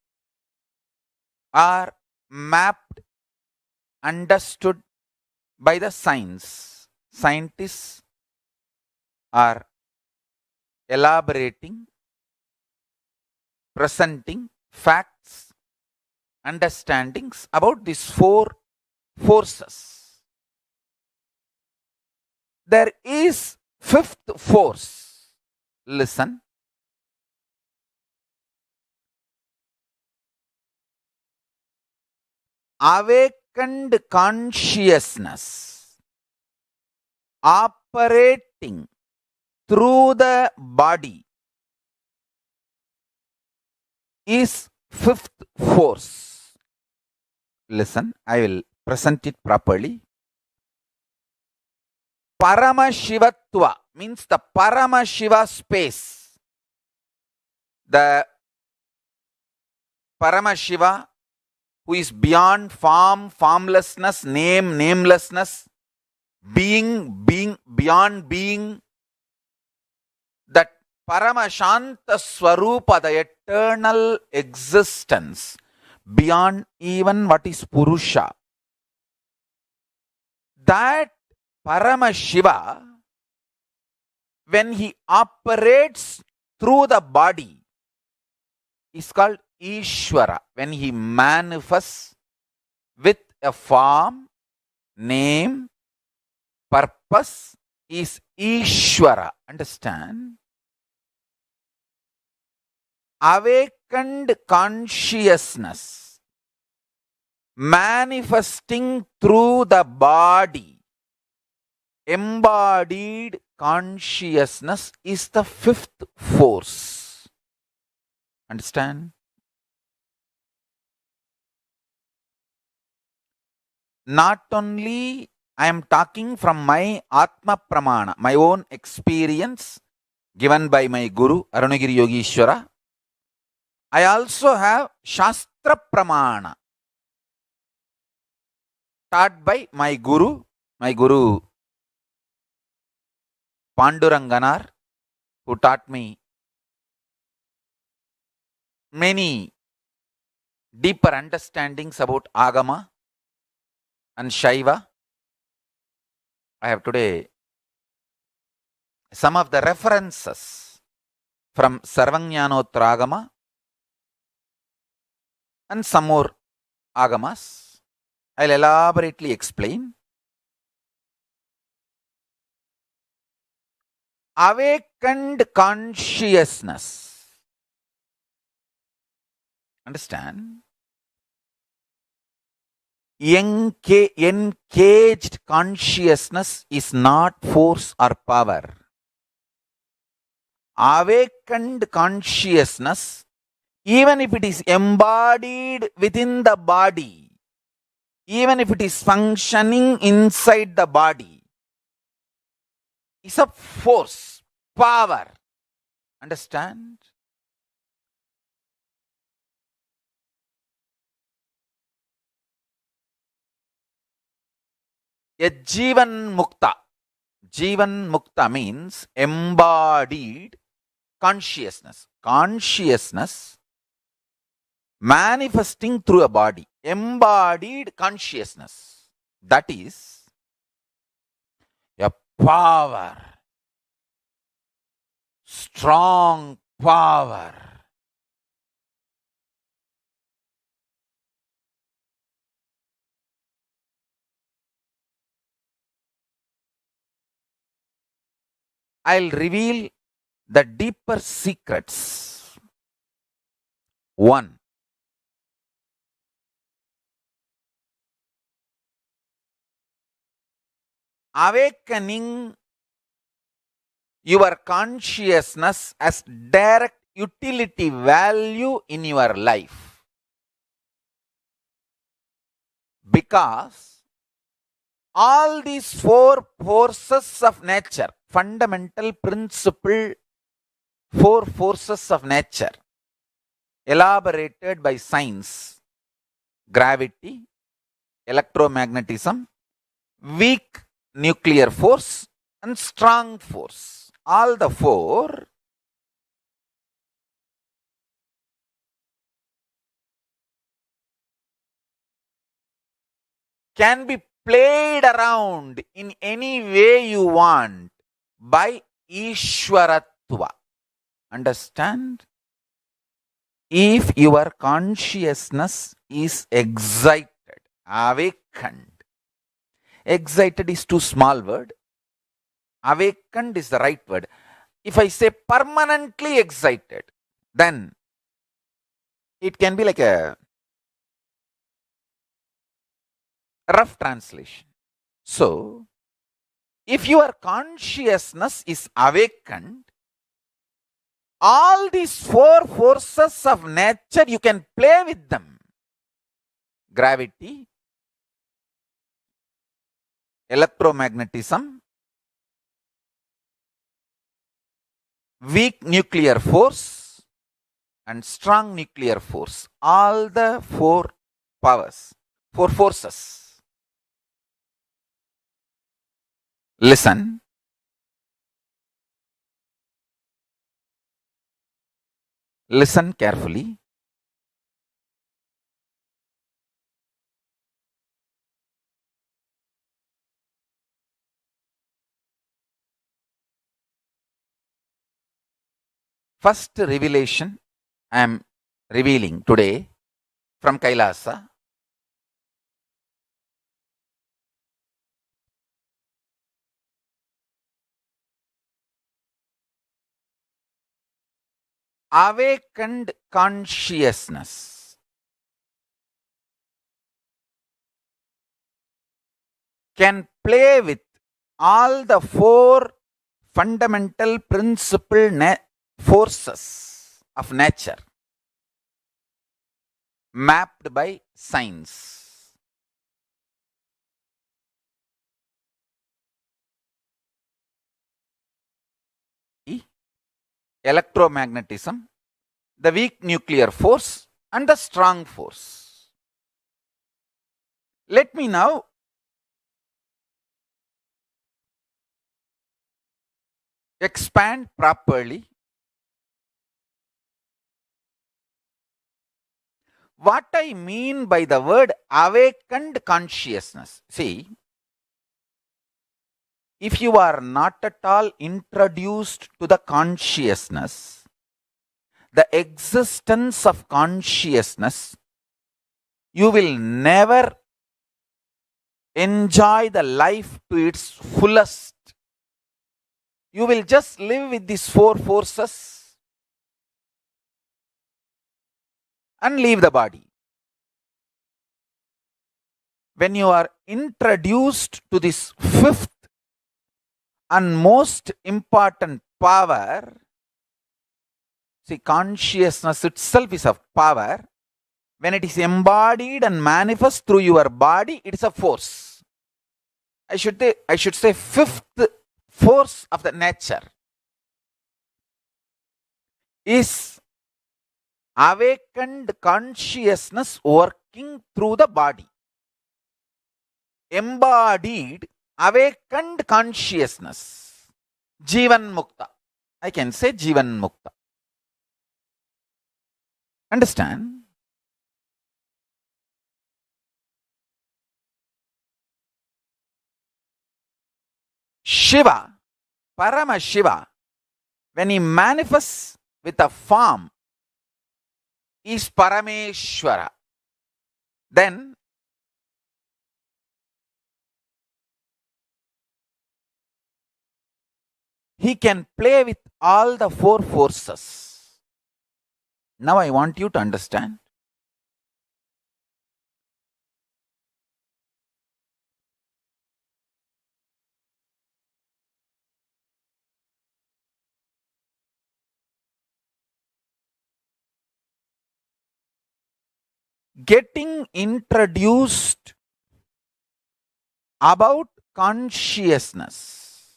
are mapped, understood by the science. Scientists are elaborating, presenting facts, understandings about these 4 forces. There is 5th force. Listen. Awakened consciousness operating through the body is 5th force. Listen, I will present it properly. Paramashivatva means the Paramashiva space. The Paramashiva who is beyond form, formlessness, name, namelessness, being, beyond being, that Paramashanta Swarupa, the eternal existence, beyond even what is Purusha. That Paramashiva, when he operates through the body, is called Ishvara. When he manifests with a form, name, purpose, is Ishvara. Understand? Awakened consciousness manifesting through the body, embodied consciousness is the 5th force. Understand? Not only I am talking from my Atma Pramana, my own experience given by my Guru, Arunagiri Yogishwara. I also have Shastra Pramana taught by my Guru Panduranganar, who taught me many deeper understandings about Agama and Shaiva. I have today some of the references from Sarvajnanotra Agama and some more Agamas. I'll elaborately explain. Awakened awakened consciousness. Understand? Engaged consciousness is not force or power. Awakened consciousness, even if it is embodied within the body, even if it is functioning inside the body, is a force, power. Understand? A Jivan Mukta. Jivan Mukta means embodied consciousness. Consciousness manifesting through a body. Embodied consciousness. That is a power. Strong power. I'll reveal the deeper secrets. 1. Awakening your consciousness as direct utility value in your life. Because all these 4 forces of nature, fundamental principle, 4 forces of nature, elaborated by science, gravity, electromagnetism, weak nuclear force, and strong force. All the 4 can be played around in any way you want by Ishwaratva. Understand? If your consciousness is excited, awakened. Excited is too small word. Awakened is the right word. If I say permanently excited, then it can be like a rough translation. So, if your consciousness is awakened, all these 4 forces of nature, you can play with them. Gravity, electromagnetism, weak nuclear force, and strong nuclear force. All the 4 powers, 4 forces. Listen. Listen carefully. First revelation I am revealing today from Kailasa. Awakened consciousness can play with all the 4 fundamental principle forces of nature mapped by science. Electromagnetism, the weak nuclear force, and the strong force. Let me now expand properly. What I mean by the word awakened consciousness. See, if you are not at all introduced to the consciousness, the existence of consciousness, you will never enjoy the life to its fullest. you will just live with these four forces and leave the body. When you are introduced to this fifth and most important power, see, consciousness itself is a power. When it is embodied and manifest through your body, it is a force. I should say fifth force of the nature is awakened consciousness working through the body. Embodied, awakened consciousness. Jivan Mukta. I can say Jivan Mukta. Understand? Shiva, Paramashiva, when he manifests with a form, is Parameshwara. Then he can play with all the four forces. Now I want you to understand. Getting introduced about consciousness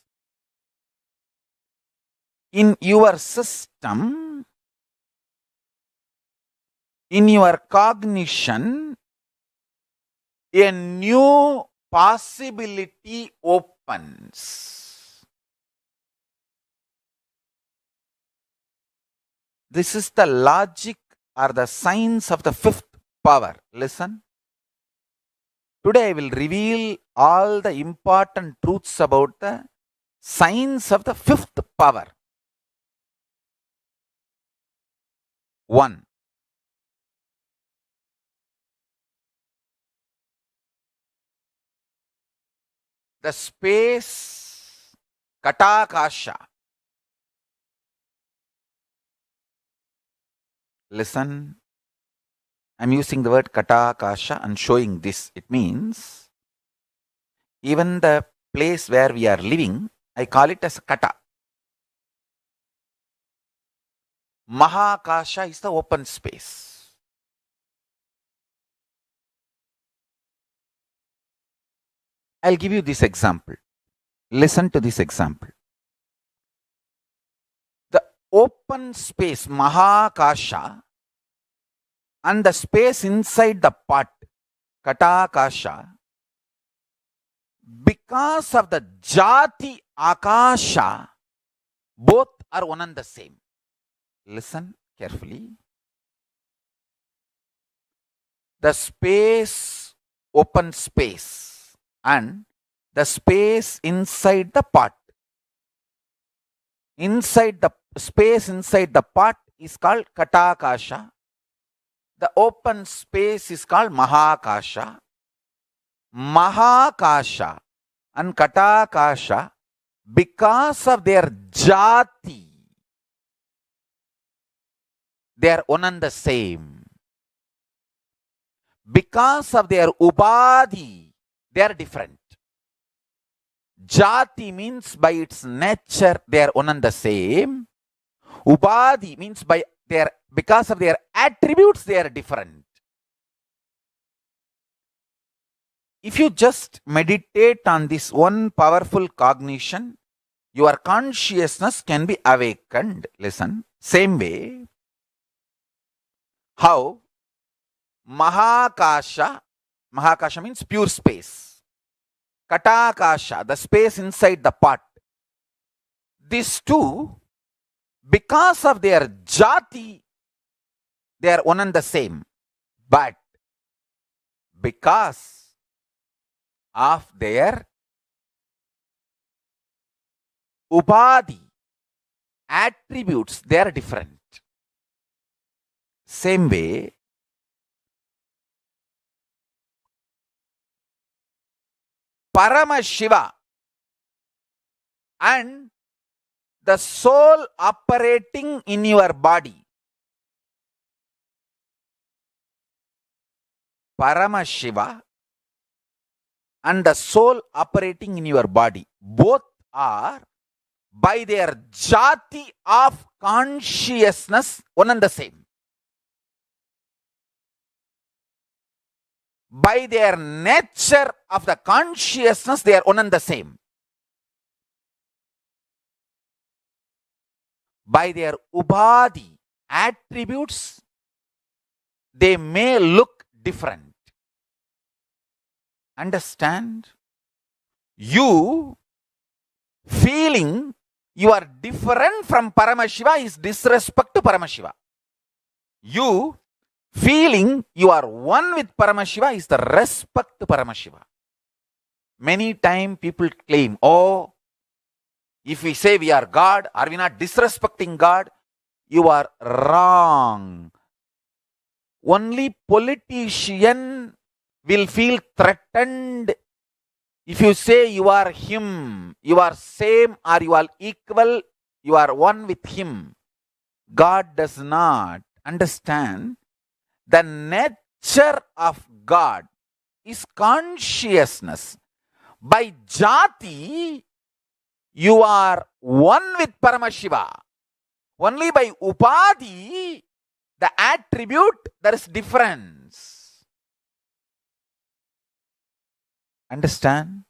in your system, in your cognition, a new possibility opens. This is the logic or the science of the fifth power. Listen. Today I will reveal all the important truths about the science of the fifth power. 1. The space Katakasha. Listen. I'm using the word Katakasha and showing this. It means even the place where we are living, I call it as Kata. Mahakasha is the open space. I'll give you this example. Listen to this example. The open space, Mahakasha, and the space inside the pot, Katakasha, because of the Jati Akasha, both are one and the same. Listen carefully. The space, open space, and the space inside the pot. Inside the space inside the pot is called Katakasha. The open space is called Mahakasha. Mahakasha and Katakasha, because of their Jati, they are one and the same. Because of their Ubadhi, they are different. Jati means by its nature they are one and the same. Ubadhi means because of their attributes they are different. If you just meditate on this one powerful cognition, your consciousness can be awakened. Listen, same way, how Mahakasha means pure space. Katakasha, the space inside the pot. These two, because of their Jati, they are one and the same. But because of their Ubadhi, attributes, they are different. Same way, Paramashiva and the soul operating in your body. Paramashiva and the soul operating in your body, both are by their jati of consciousness one and the same. By their nature of the consciousness, they are one and the same. By their ubhadi attributes, they may look different. Understand? You feeling you are different from Paramashiva is disrespect to Paramashiva. You feeling you are one with Paramashiva is the respect to Paramashiva. Many times people claim, oh, if we say we are God, are we not disrespecting God? You are wrong. Only politician will feel threatened if you say you are him, you are same or you are equal, you are one with him. God does not. Understand? The nature of God is consciousness. By jati, you are one with Paramashiva. Only by upadhi, the attribute, there is difference. Understand?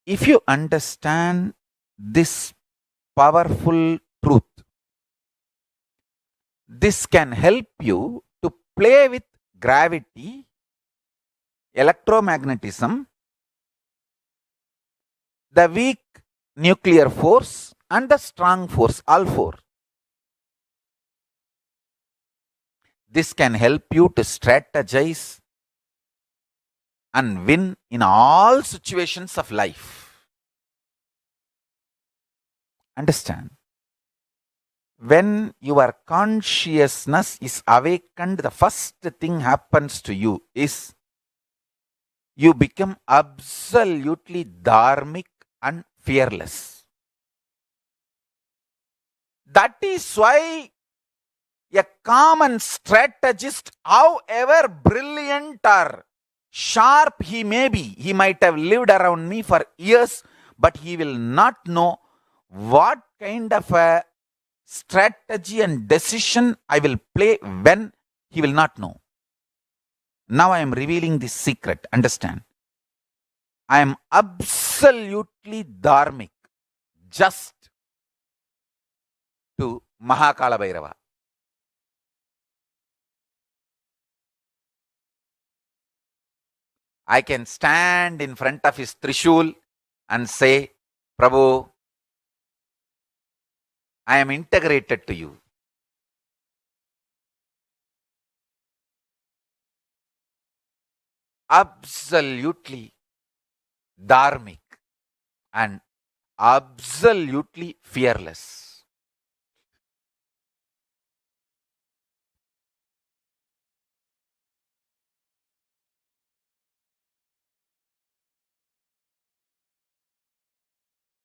If you understand this powerful truth, this can help you to play with gravity, electromagnetism, the weak nuclear force and the strong force, all four. This can help you to strategize and win in all situations of life. Understand? When your consciousness is awakened, the first thing happens to you is you become absolutely dharmic and fearless. That is why a common strategist, however brilliant or sharp he may be, he might have lived around me for years, but he will not know what kind of a strategy and decision I will play when. He will not know. Now I am revealing this secret. Understand? I am absolutely dharmic, just to Mahakala Bhairava. I can stand in front of his Trishul and say, Prabhu, I am integrated to you. Absolutely dharmic and absolutely fearless.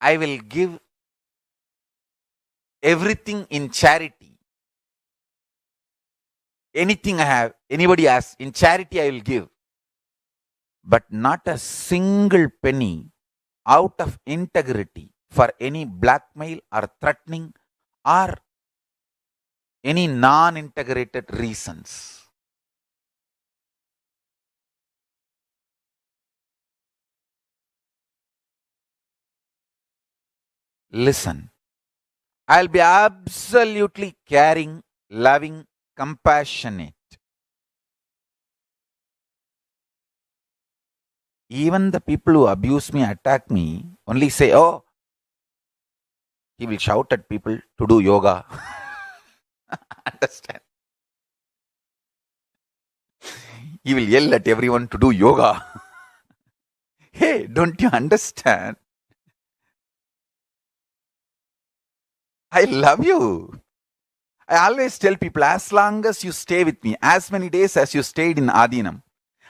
I will give everything in charity. Anything I have, anybody asks, in charity I will give. But not a single penny out of integrity for any blackmail or threatening or any non-integrated reasons. Listen, I'll be absolutely caring, loving, compassionate. Even the people who abuse me, attack me, only say, oh, he will shout at people to do yoga. Understand? He will yell at everyone to do yoga. Hey, don't you understand? I love you. I always tell people, as long as you stay with me, as many days as you stayed in Adinam,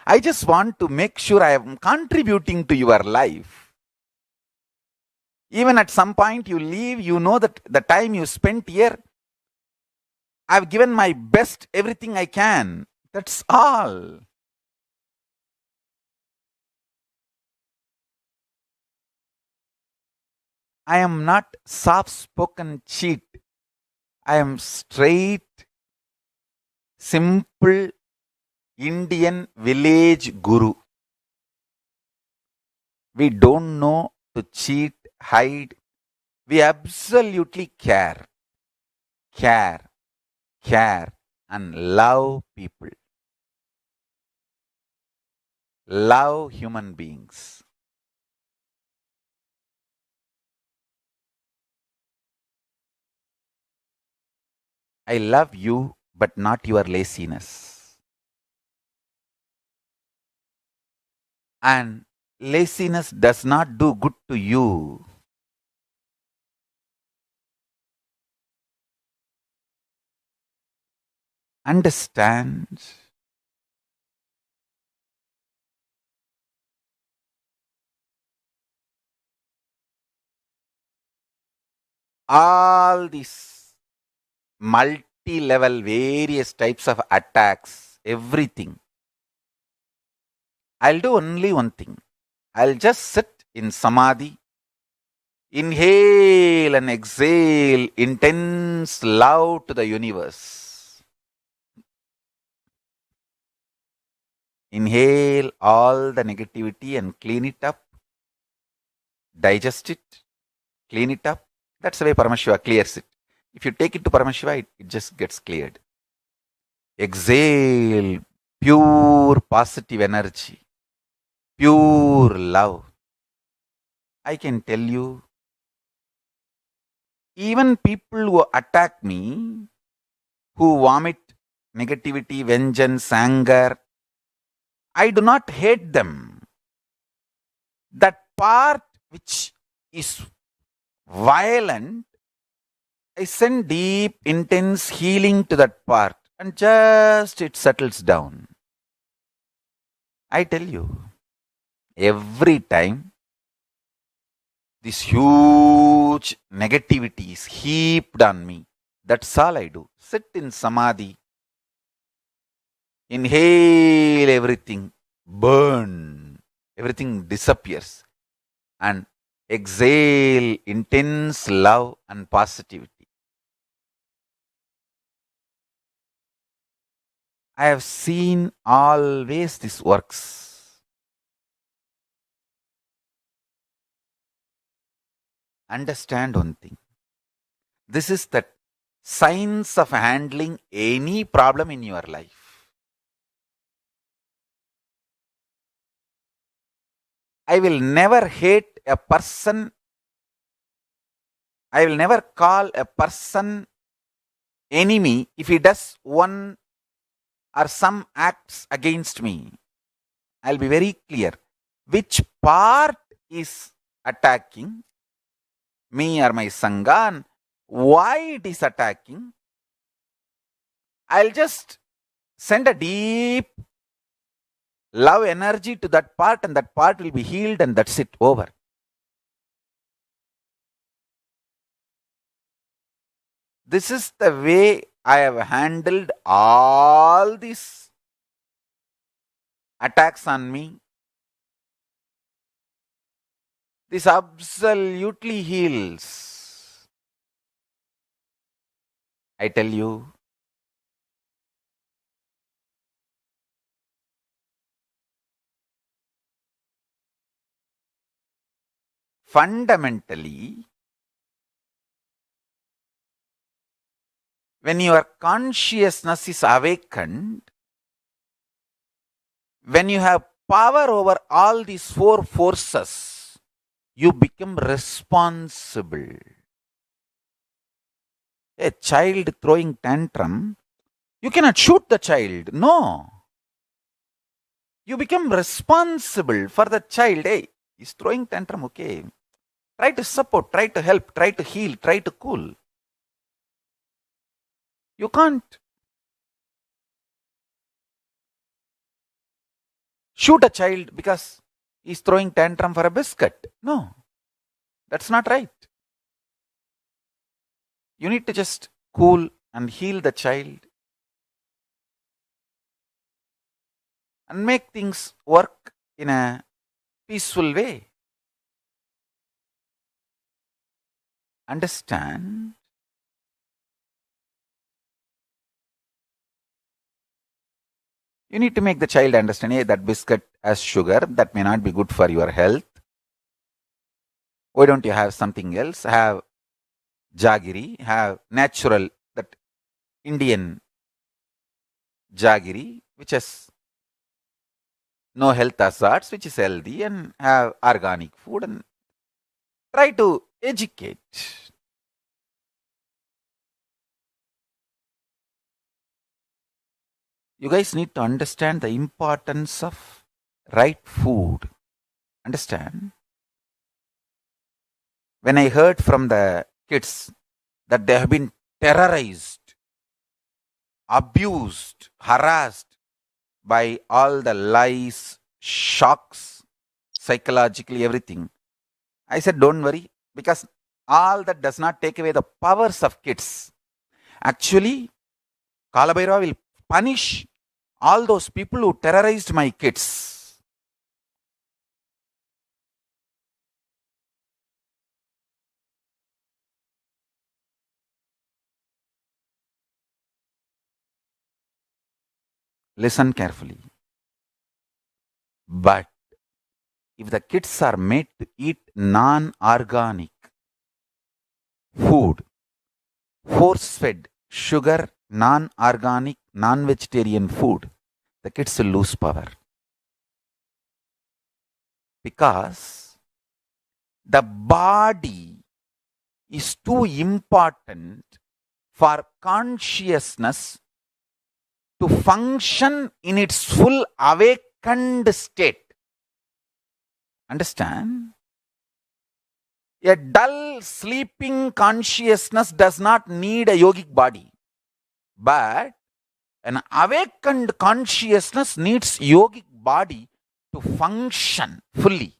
I just want to make sure I am contributing to your life. Even at some point you leave, you know that the time you spent here, I've given my best, everything I can. That's all. I am not soft spoken cheat. I am straight, simple Indian village guru. We don't know to cheat, hide. We absolutely care, care, care, and love people, love human beings. I love you, but not your laziness. And laziness does not do good to you. Understand? All these multi-level various types of attacks, everything. I'll do only one thing. I'll just sit in samadhi, inhale and exhale intense love to the universe. Inhale all the negativity and clean it up, digest it, clean it up. That's the way Paramashiva clears it. If you take it to Paramashiva, it just gets cleared. Exhale pure positive energy, pure love. I can tell you, even people who attack me, who vomit negativity, vengeance, anger, I do not hate them. That part which is violent, I send deep, intense healing to that part and just it settles down. I tell you, every time this huge negativity is heaped on me, that's all I do. Sit in samadhi, inhale everything, burn, everything disappears, and exhale intense love and positivity. I have seen always this works. Understand one thing. This is the science of handling any problem in your life. I will never hate a person. I will never call a person enemy if he does one or some acts against me. I'll be very clear. Which part is attacking me or my Sangha and why it is attacking? I'll just send a deep love energy to that part and that part will be healed and that's it, over. This is the way I have handled all these attacks on me. This absolutely heals. I tell you, fundamentally, when your consciousness is awakened, when you have power over all these four forces, you become responsible. A child throwing tantrum, you cannot shoot the child. No. You become responsible for the child. Hey, he's throwing tantrum, okay. Try to support, try to help, try to heal, try to cool. You can't shoot a child because he's throwing tantrum for a biscuit. No. That's not right. You need to just cool and heal the child and make things work in a peaceful way. Understand? You need to make the child understand, hey, that biscuit has sugar, that may not be good for your health. Why don't you have something else? Have jaggery, have natural, that Indian jaggery, which has no health hazards, which is healthy, and have organic food, and try to educate. You guys need to understand the importance of right food. Understand? When I heard from the kids that they have been terrorized, abused, harassed by all the lies, shocks, psychologically everything, I said, don't worry, because all that does not take away the powers of kids. Actually, Kalabhairava will punish all those people who terrorized my kids. Listen carefully. But if the kids are made to eat non-organic food, force-fed, sugar, non-organic, non-vegetarian food, the kids will lose power. Because the body is too important for consciousness to function in its full awakened state. Understand? A dull, sleeping consciousness does not need a yogic body. But an awakened consciousness needs yogic body to function fully.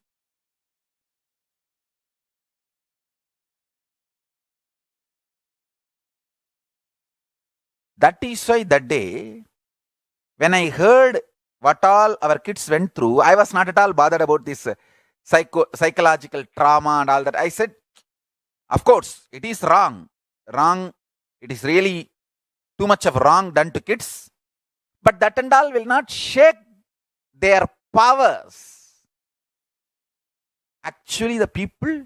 That is why that day, when I heard what all our kids went through, I was not at all bothered about this psychological trauma and all that. I said, of course, it is wrong. It is really too much of wrong done to kids. But that and all will not shake their powers. Actually, the people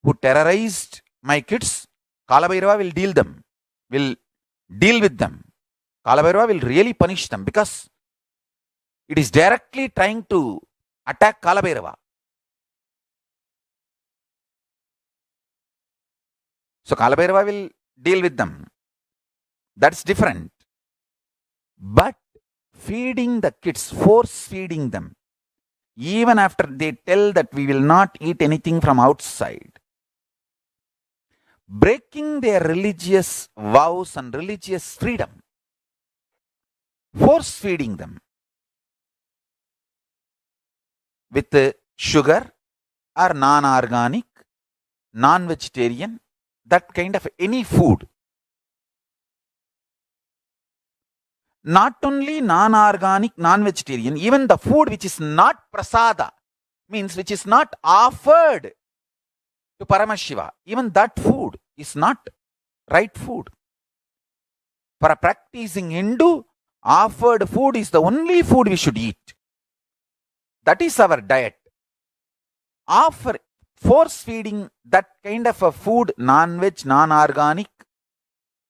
who terrorized my kids, Kalabhairava will deal with them. Kalabhairava will really punish them because it is directly trying to attack Kalabhairava. So Kalabhairava will deal with them. That's different. But feeding the kids, force feeding them, even after they tell that we will not eat anything from outside, breaking their religious vows and religious freedom, force feeding them with sugar or non-organic, non-vegetarian, that kind of any food. Not only non-organic, non-vegetarian, even the food which is not prasada, means which is not offered to Paramashiva, even that food is not right food. For a practicing Hindu, offered food is the only food we should eat. That is our diet. Force feeding that kind of a food, non-veg, non-organic,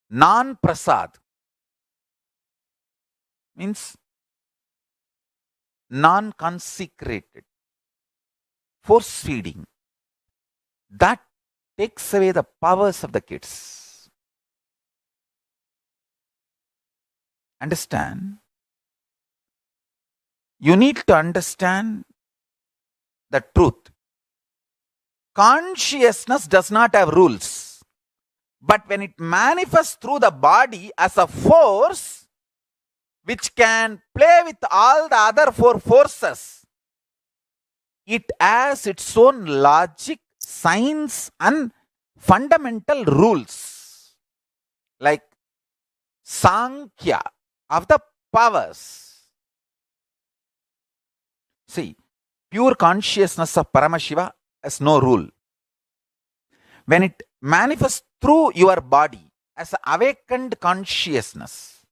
non-prasad, means non-consecrated, force feeding, that takes away the powers of the kids. Understand? You need to understand the truth. Consciousness does not have rules. But when it manifests through the body as a force which can play with all the other four forces, it has its own logic, science, and fundamental rules, like Sankhya of the powers. See, pure consciousness of Paramashiva has no rule. When it manifests through your body as an awakened consciousness,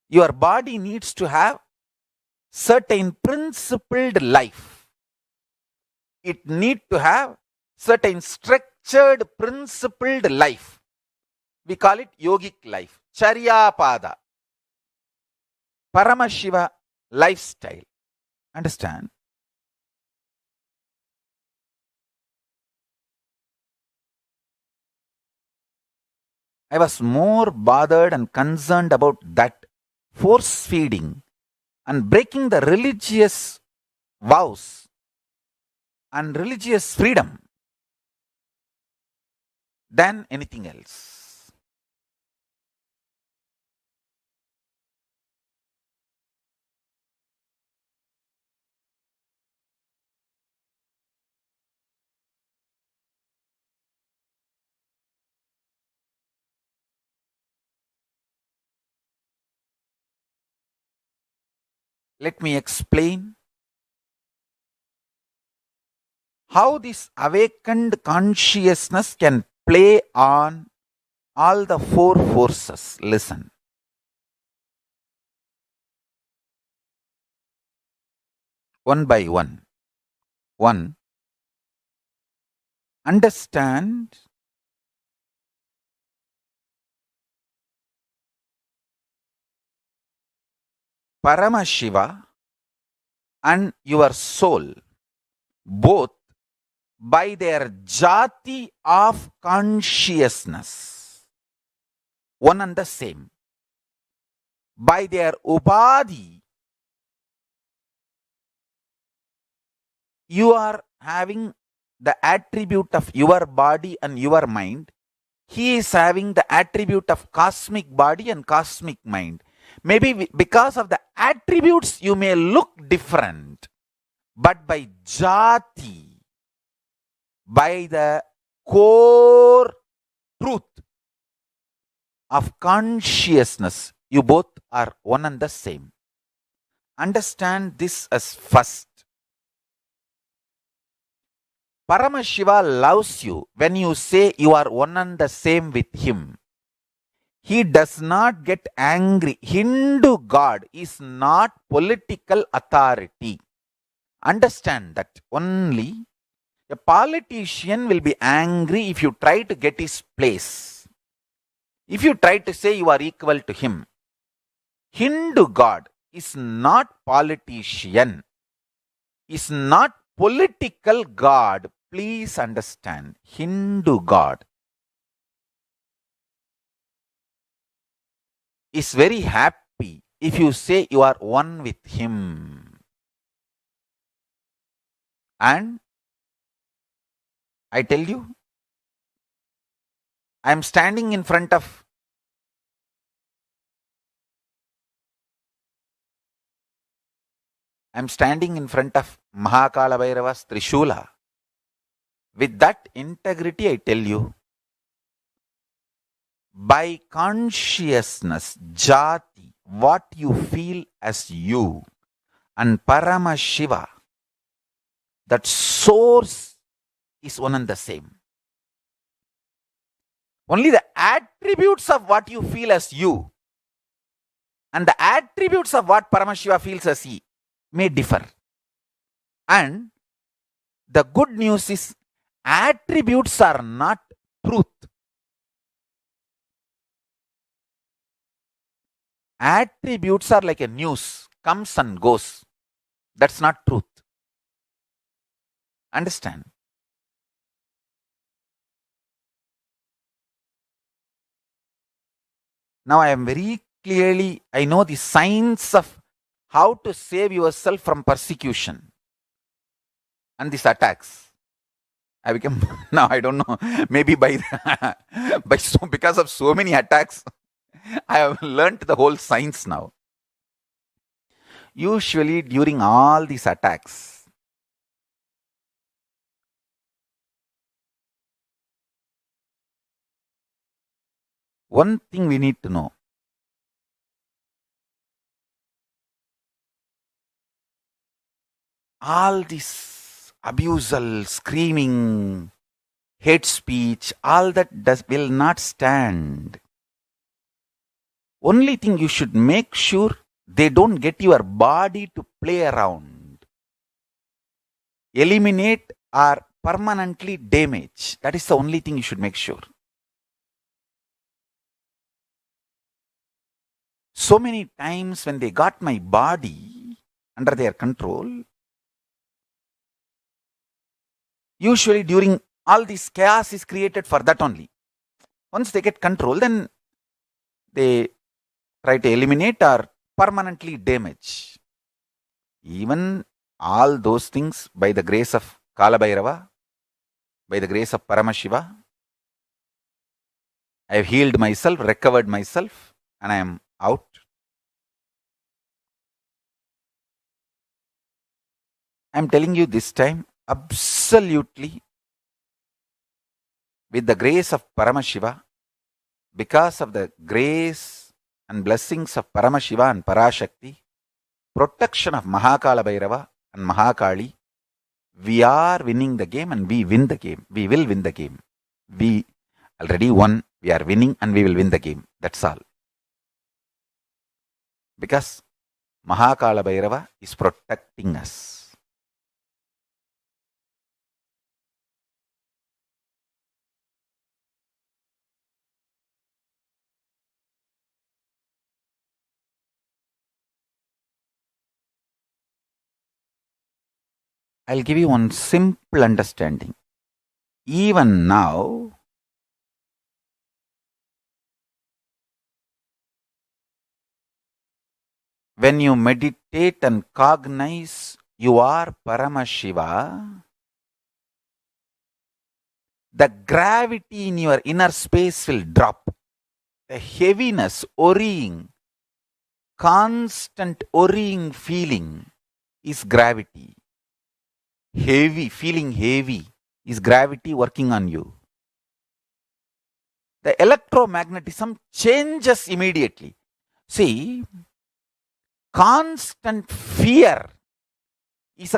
your body needs to have certain principled life. It needs to have certain structured principled life. We call it yogic life, Charyapada, Paramashiva lifestyle. Understand? I was more bothered and concerned about that force feeding and breaking the religious vows and religious freedom than anything else. Let me explain how this awakened consciousness can play on all the four forces. Listen. One by one. One, understand Paramashiva and your soul, both by their jati of consciousness, one and the same, by their upadhi, you are having the attribute of your body and your mind. He is having the attribute of cosmic body and cosmic mind. Maybe because of the attributes you may look different, but by jati, by the core truth of consciousness, you both are one and the same. Understand this as first. Paramashiva loves you when you say you are one and the same with him. He does not get angry. Hindu God is not political authority. Understand that only a politician will be angry if you try to get his place. If you try to say you are equal to him. Hindu God is not politician. Is not political God. Please understand. Hindu God is very happy if you say you are one with him. And I tell you, I am standing in front of Mahakala Bhairava's Trishula. With that integrity, I tell you, by consciousness, jati, what you feel as you, and Paramashiva, that source is one and the same. Only the attributes of what you feel as you and the attributes of what Paramashiva feels as he may differ. And the good news is, attributes are not truth. Attributes are like a news, comes and goes. That's not truth. Understand? Now I am very clearly, I know the science of how to save yourself from persecution and these attacks. I become, now I don't know, maybe because of so many attacks, I have learnt the whole science now. Usually during all these attacks, one thing we need to know. All this abusal, screaming, hate speech, all that will not stand. Only thing you should make sure they don't get your body to play around. Eliminate or permanently damage. That is the only thing you should make sure. So many times when they got my body under their control, usually during all this chaos is created for that only. Once they get control, then they try to eliminate or permanently damage. Even all those things by the grace of Kala Bhairava, by the grace of Paramashiva, I have healed myself, recovered myself, and I am out. I am telling you this time, absolutely, with the grace of Paramashiva, because of the grace and blessings of Paramashiva and Parashakti, protection of Mahakala Bhairava and Mahakali, we are winning the game and we win the game. We will win the game. We already won, we are winning and we will win the game. That's all. Because Mahakala Bhairava is protecting us. I'll give you one simple understanding. Even now, when you meditate and cognize you are Paramashiva, the gravity in your inner space will drop. The heaviness, worrying, constant worrying feeling is gravity. Heavy, feeling heavy is gravity working on you. The electromagnetism changes immediately. See, constant fear is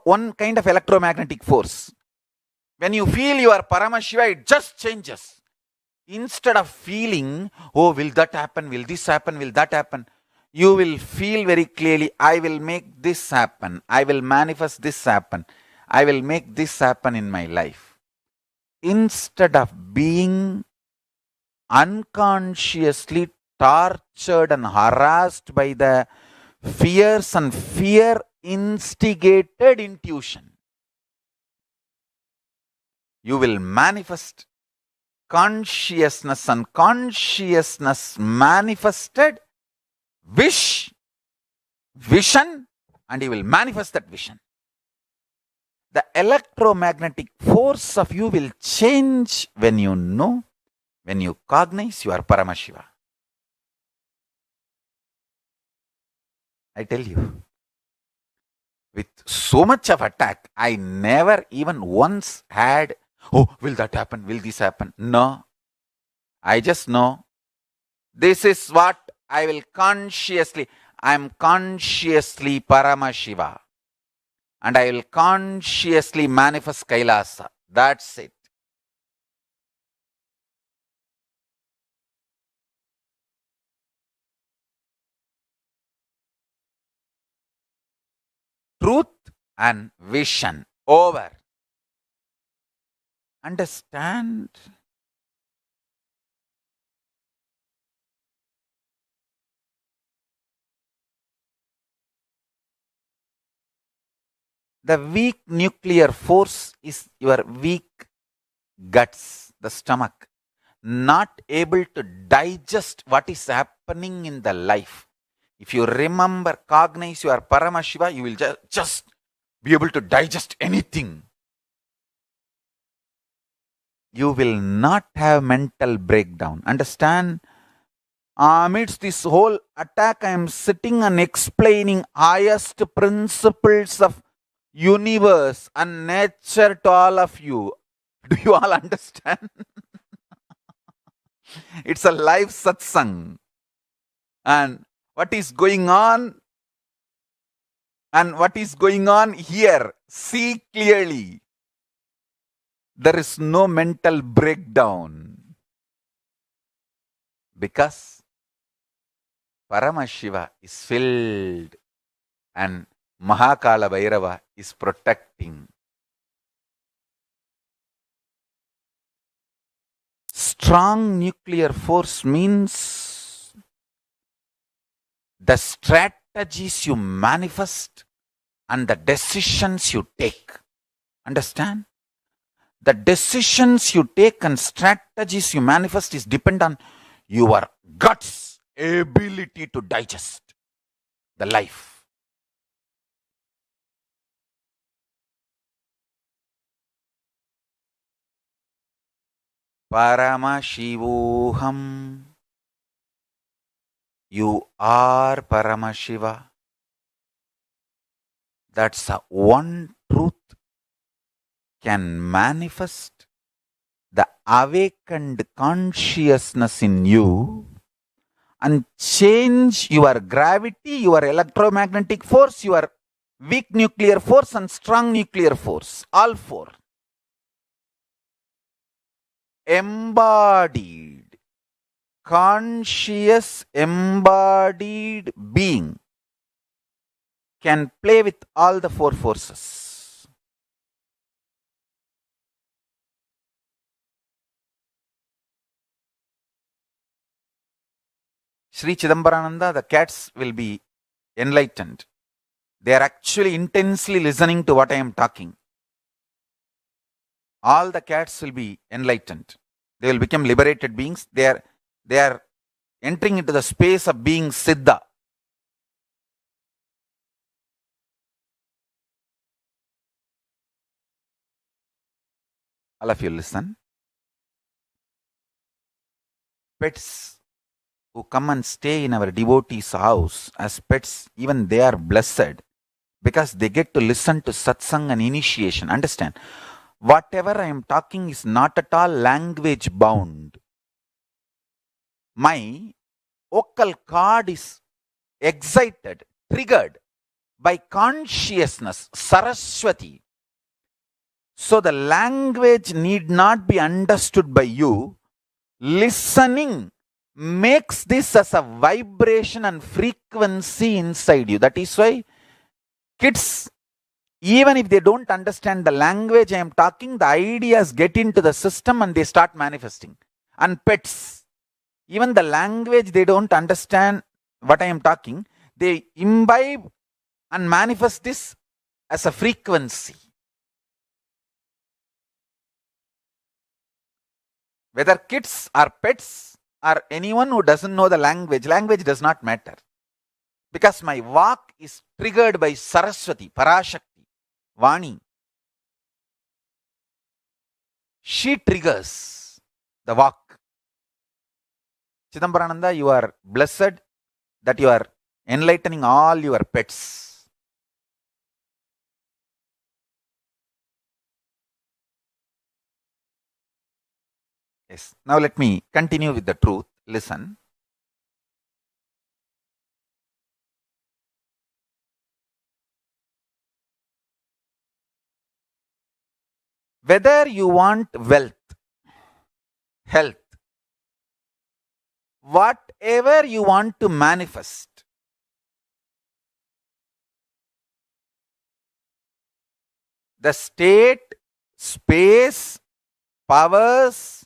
one kind of electromagnetic force. When you feel you are Paramashiva, it just changes. Instead of feeling, oh, will that happen? Will this happen? Will that happen? You will feel very clearly, I will make this happen. I will manifest this happen. I will make this happen in my life. Instead of being unconsciously tortured and harassed by the fears and fear instigated intuition, you will manifest consciousness and consciousness manifested vision, and you will manifest that vision. The electromagnetic force of you will change when you know, when you cognize you are Paramashiva. I tell you, with so much of attack, I never even once had, oh, will that happen? Will this happen? No. I just know this is what I will consciously, I am consciously Paramashiva. And I will consciously manifest Kailasa. That's it. Truth and vision. Over. Understand? The weak nuclear force is your weak guts, the stomach, not able to digest what is happening in the life. If you remember, cognize you are Paramashiva, you will just be able to digest anything. You will not have mental breakdown. Understand? Amidst this whole attack, I am sitting and explaining highest principles of universe and nature to all of you. Do you all understand? It's a live satsang. And what is going on? And what is going on here? See clearly. There is no mental breakdown. Because Paramashiva is filled and Mahakala Bhairava is protecting. Strong nuclear force means the strategies you manifest and the decisions you take. Understand? The decisions you take and strategies you manifest is depend on your guts, ability to digest the life. Paramashivoham. You are Paramashiva. That's a one truth can manifest the awakened consciousness in you and change your gravity, your electromagnetic force, your weak nuclear force and strong nuclear force. All four. Embodied, conscious embodied being can play with all the four forces. Sri Chidambarananda, the cats will be enlightened. They are actually intensely listening to what I am talking. All the cats will be enlightened. They will become liberated beings. They are entering into the space of being Siddha. All of you listen. Pets who come and stay in our devotees' house as pets, even they are blessed because they get to listen to satsang and initiation. Understand? Whatever I am talking is not at all language bound. My vocal cord is excited, triggered by consciousness, Saraswati. So the language need not be understood by you. Listening makes this as a vibration and frequency inside you. That is why kids, even if they don't understand the language I am talking, the ideas get into the system and they start manifesting. And pets, even the language they don't understand what I am talking, they imbibe and manifest this as a frequency. Whether kids or pets or anyone who doesn't know the language does not matter. Because my walk is triggered by Saraswati, Parashakti, Vani. She triggers the walk. Chidambarananda, you are blessed that you are enlightening all your pets. Yes. Now let me continue with the truth. Listen. Whether you want wealth, health, whatever you want to manifest, the state, space, powers,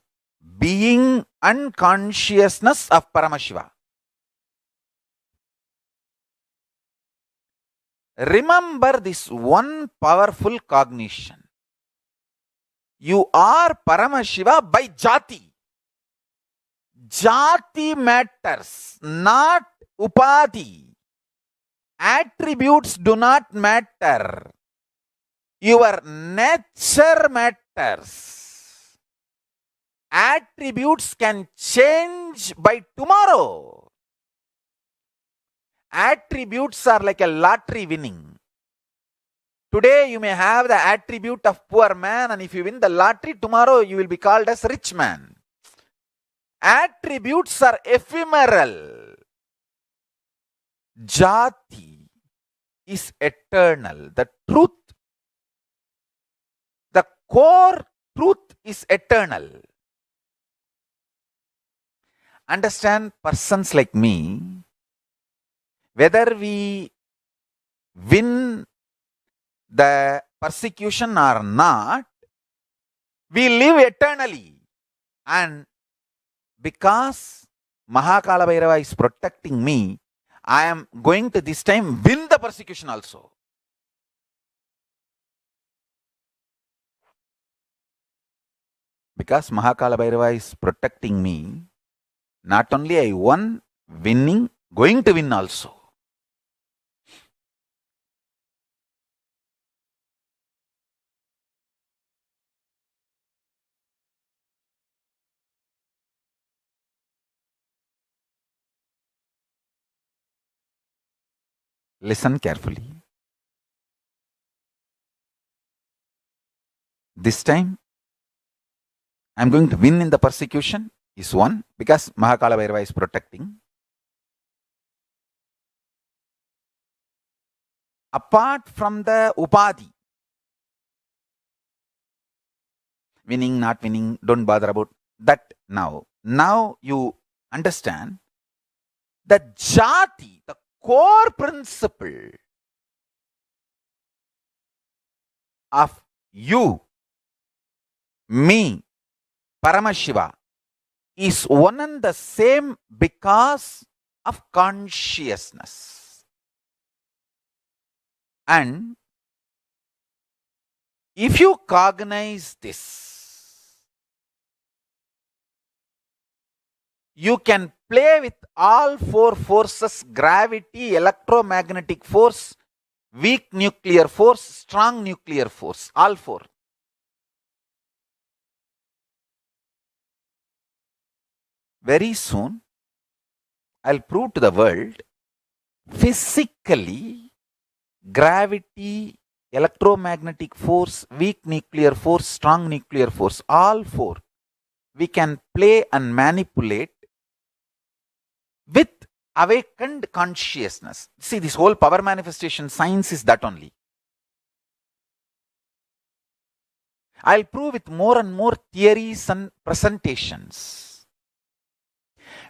being and consciousness of Paramashiva. Remember this one powerful cognition. You are Paramashiva by Jati. Jati matters, not Upadhi. Attributes do not matter. Your nature matters. Attributes can change by tomorrow. attributes are like a lottery winning. Today you may have the attribute of poor man, and if you win the lottery, tomorrow you will be called as rich man. Attributes are ephemeral. Jati is eternal. The truth, the core truth is eternal. Understand, persons like me, whether we win the persecution or not, we live eternally. And because Mahakala Bhairava is protecting me, I am going to this time win the persecution also. Because Mahakala Bhairava is protecting me, not only I won, winning, going to win also. Listen carefully. This time, I am going to win in the persecution is one, because Mahakala Bhairava is protecting. Apart from the upadhi, winning, not winning, don't bother about that now. Now you understand the jati, the core principle of you, me, Paramashiva is one and the same because of consciousness. And if you cognize this, you can play with all four forces: gravity, electromagnetic force, weak nuclear force, strong nuclear force, all four. Very soon, I'll prove to the world, physically, gravity, electromagnetic force, weak nuclear force, strong nuclear force, all four, we can play and manipulate with awakened consciousness. See, this whole power manifestation science is that only. I'll prove with more and more theories and presentations.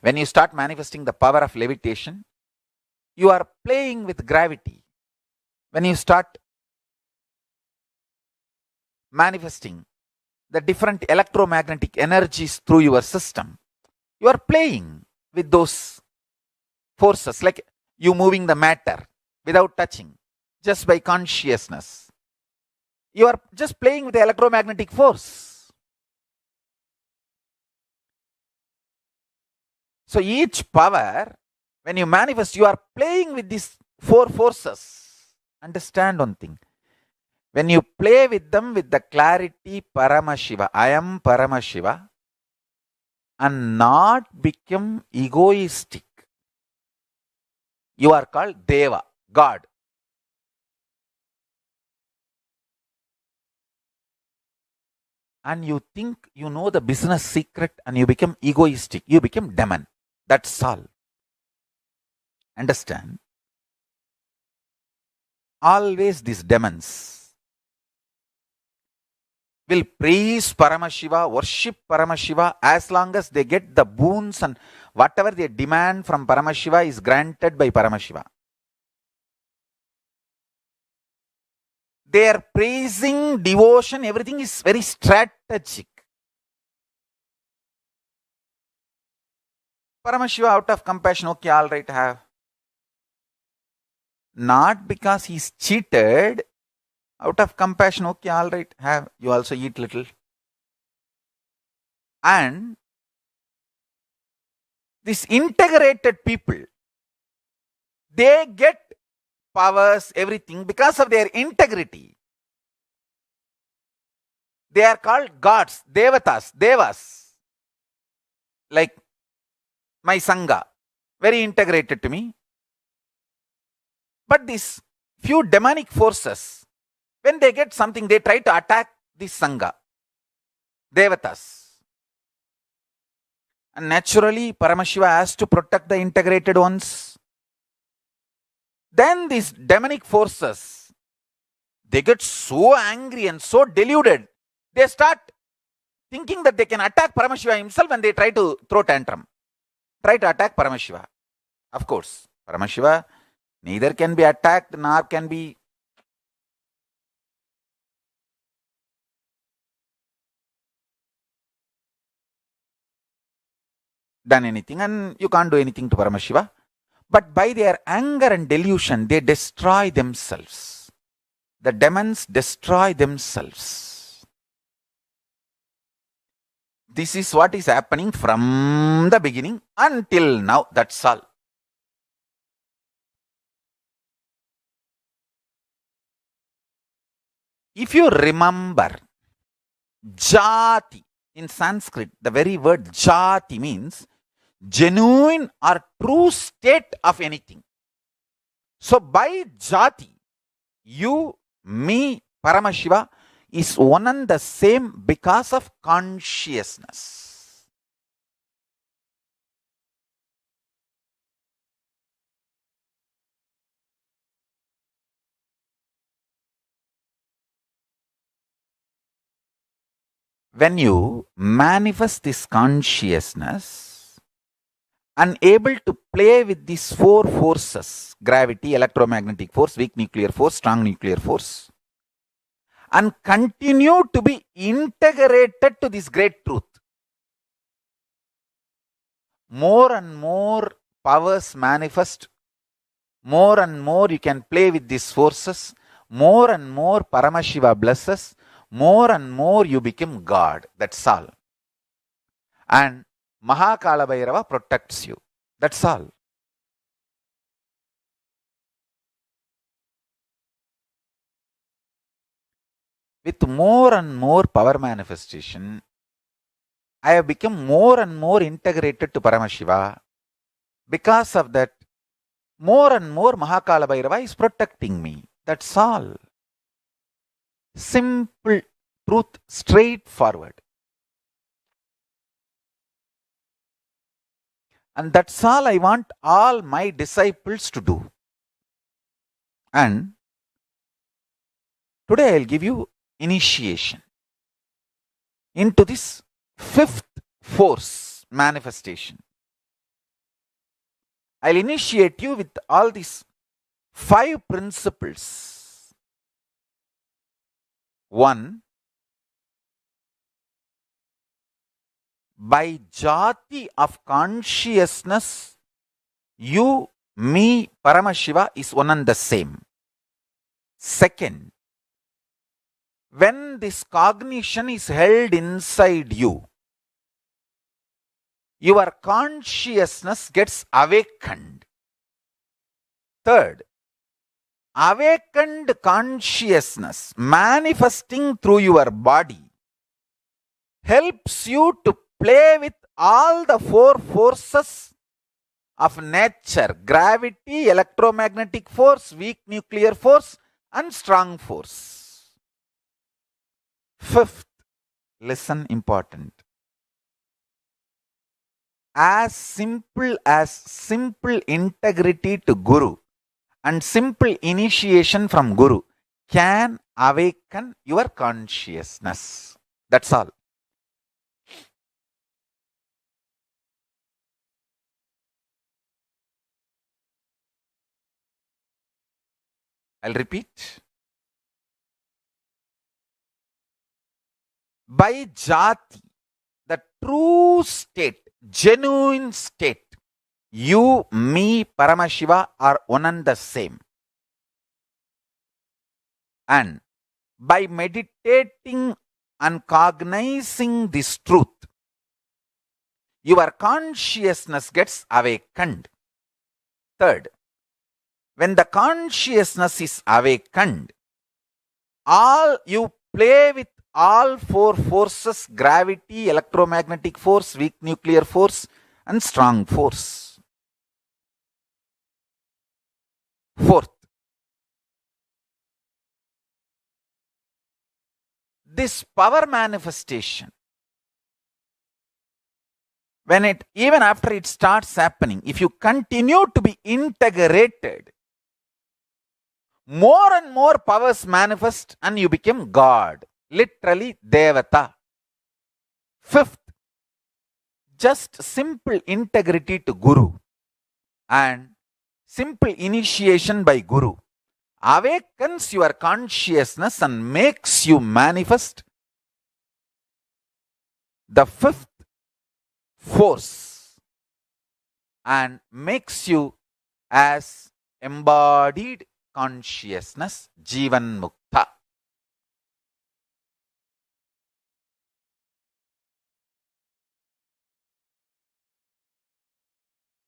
When you start manifesting the power of levitation, you are playing with gravity. When you start manifesting the different electromagnetic energies through your system, you are playing with those forces, like you moving the matter without touching, just by consciousness. You are just playing with the electromagnetic force. So each power, when you manifest, you are playing with these four forces. Understand one thing. When you play with them with the clarity Paramashiva, I am Paramashiva, and not become egoistic, you are called Deva, God. And you think you know the business secret and you become egoistic, you become demon. That's all. Understand? Always these demons will praise Paramashiva, worship Paramashiva, as long as they get the boons and whatever they demand from Paramashiva is granted by Paramashiva. Their praising, devotion, everything is very strategic. Paramashiva, out of compassion, okay, all right, have. Not because he's cheated, out of compassion, okay, all right, have. You also eat little. And these integrated people, they get powers, everything because of their integrity. They are called gods, devatas, devas. Like my Sangha, very integrated to me. But these few demonic forces, when they get something, they try to attack this Sangha, Devatas. And naturally, Paramashiva has to protect the integrated ones. Then these demonic forces, they get so angry and so deluded, they start thinking that they can attack Paramashiva himself and they try to throw tantrum. Try to attack Paramashiva. Of course, Paramashiva neither can be attacked nor can be done anything, and you can't do anything to Paramashiva. But by their anger and delusion, they destroy themselves. The demons destroy themselves. This is what is happening from the beginning until now. That's all. If you remember, jati in Sanskrit, the very word jati means genuine or true state of anything. So by jati, you, me, Paramashiva is one and the same because of consciousness. When you manifest this consciousness, unable to play with these four forces, gravity, electromagnetic force, weak nuclear force, strong nuclear force, and continue to be integrated to this great truth, more and more powers manifest, more and more you can play with these forces, more and more Paramashiva blesses, more and more you become God. That's all. And Mahakala Bhairava protects you. That's all. With more and more power manifestation, I have become more and more integrated to Paramashiva. Because of that, more and more Mahakala Bhairava is protecting me. That's all. Simple truth, straightforward. And that's all I want all my disciples to do. And today I'll give you initiation into this fifth force manifestation. I'll initiate you with all these 5 principles. 1. By jati of consciousness, you, me, Paramashiva is one and the same. 2nd, when this cognition is held inside you, your consciousness gets awakened. 3rd, awakened consciousness manifesting through your body helps you to play with all the 4 forces of nature: gravity, electromagnetic force, weak nuclear force, and strong force. 5th, listen, important. As simple integrity to Guru and simple initiation from Guru can awaken your consciousness. That's all. I'll repeat. By jati, the true state, genuine state, you, me, Paramashiva are one and the same. And by meditating and cognizing this truth, your consciousness gets awakened. 3rd, when the consciousness is awakened, you play with all 4 forces: gravity, electromagnetic force, weak nuclear force, and strong force. 4th, this power manifestation, even after it starts happening, if you continue to be integrated, more and more powers manifest and you become God. Literally, Devata. Fifth, just simple integrity to Guru and simple initiation by Guru awakens your consciousness and makes you manifest the fifth force and makes you as embodied consciousness, Jivan Mukta.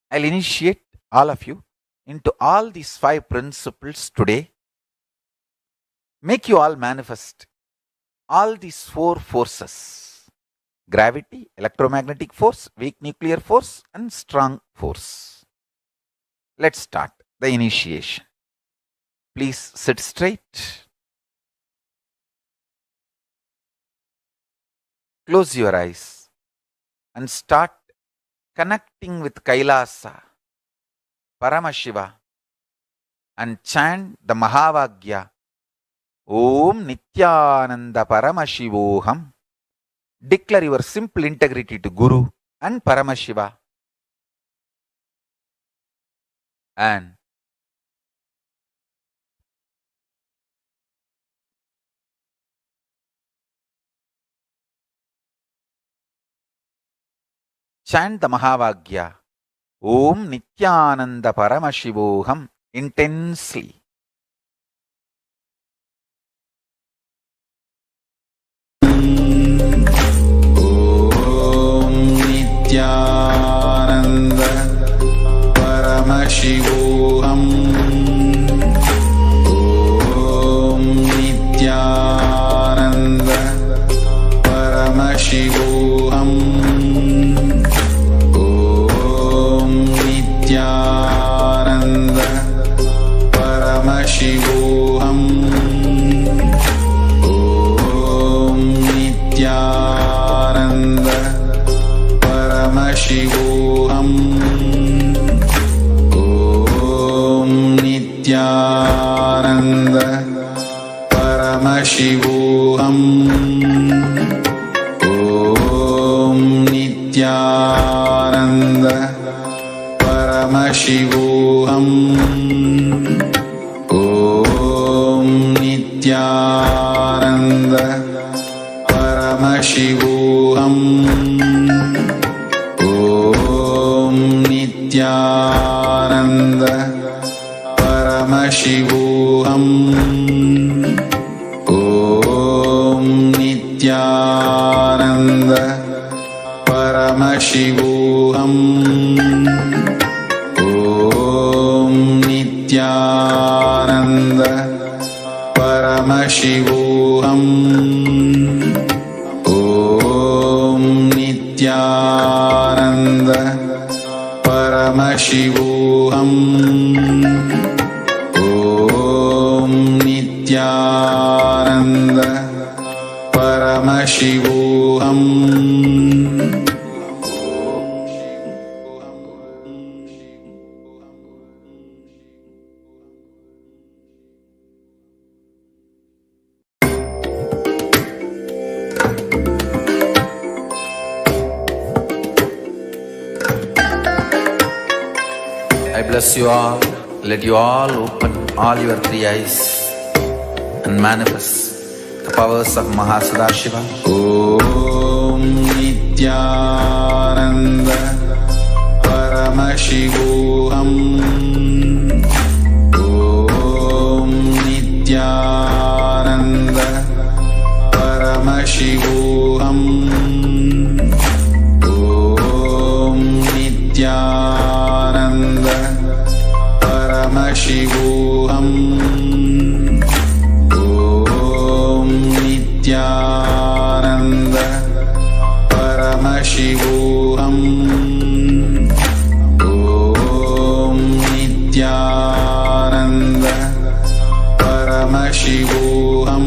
I'll initiate all of you into all these 5 principles today. Make you all manifest all these 4 forces: gravity, electromagnetic force, weak nuclear force, and strong force. Let's start the initiation. Please sit straight. Close your eyes and start connecting with Kailasa, Paramashiva, and chant the Mahavagya. Om Nithyananda Paramashivoham. Declare your simple integrity to Guru and Paramashiva. And chant the Mahavagya. Om Nithyananda Paramashivoham intensely. Nithyananda Paramashivoham. Om Nithyananda Paramashivoham. Om Nithyananda Paramashivoham. Om Nithyananda Paramashivoham. Om Nithyananda Paramashivoham. Om Nithyananda Paramashivoham. Om Nithyananda Paramashivoham. Om Nithyananda Paramashivoham. Om Nithyananda Paramashivoham. Om Nithyananda Paramashivoham. Om Nithyananda Paramashivoham. Om Nithyananda Paramashivoham. I bless you all. Let you all open all your 3 eyes and manifest the powers of Mahasadashiva. Om Nithyananda Paramashivoham. Om Nithyananda Paramashivoham. Om Nithyananda Paramashivoham. Om Nithyananda Paramashivoham. Om Nithyananda Paramashivoham.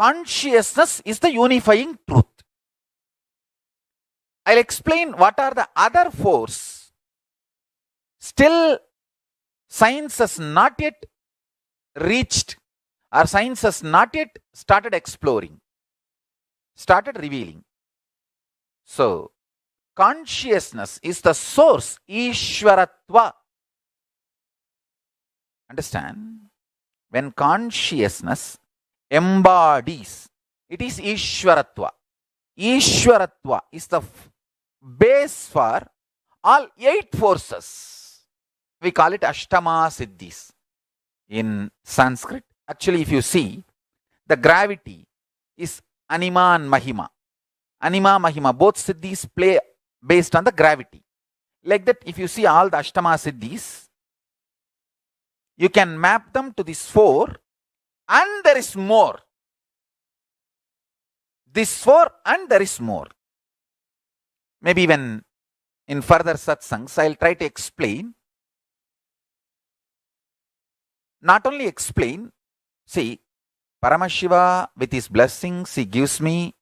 consciousness is the unifying truth. I'll explain what are the other force. Still, science has not yet reached, or science has not yet started exploring, started revealing. So, consciousness is the source, Ishwaratva. Understand? When consciousness embodies, it is Ishwaratva. Ishwaratva is the base for all 8 forces. We call it Ashtama Siddhis in Sanskrit. Actually, if you see, the gravity is Anima and Mahima. Anima, Mahima, both Siddhis play based on the gravity. Like that, if you see all the Ashtama Siddhis, you can map them to these 4, and there is more. This 4 and there is more. Maybe when in further satsangs, I'll try to explain. Not only explain, see, Paramashiva with his blessings he gives me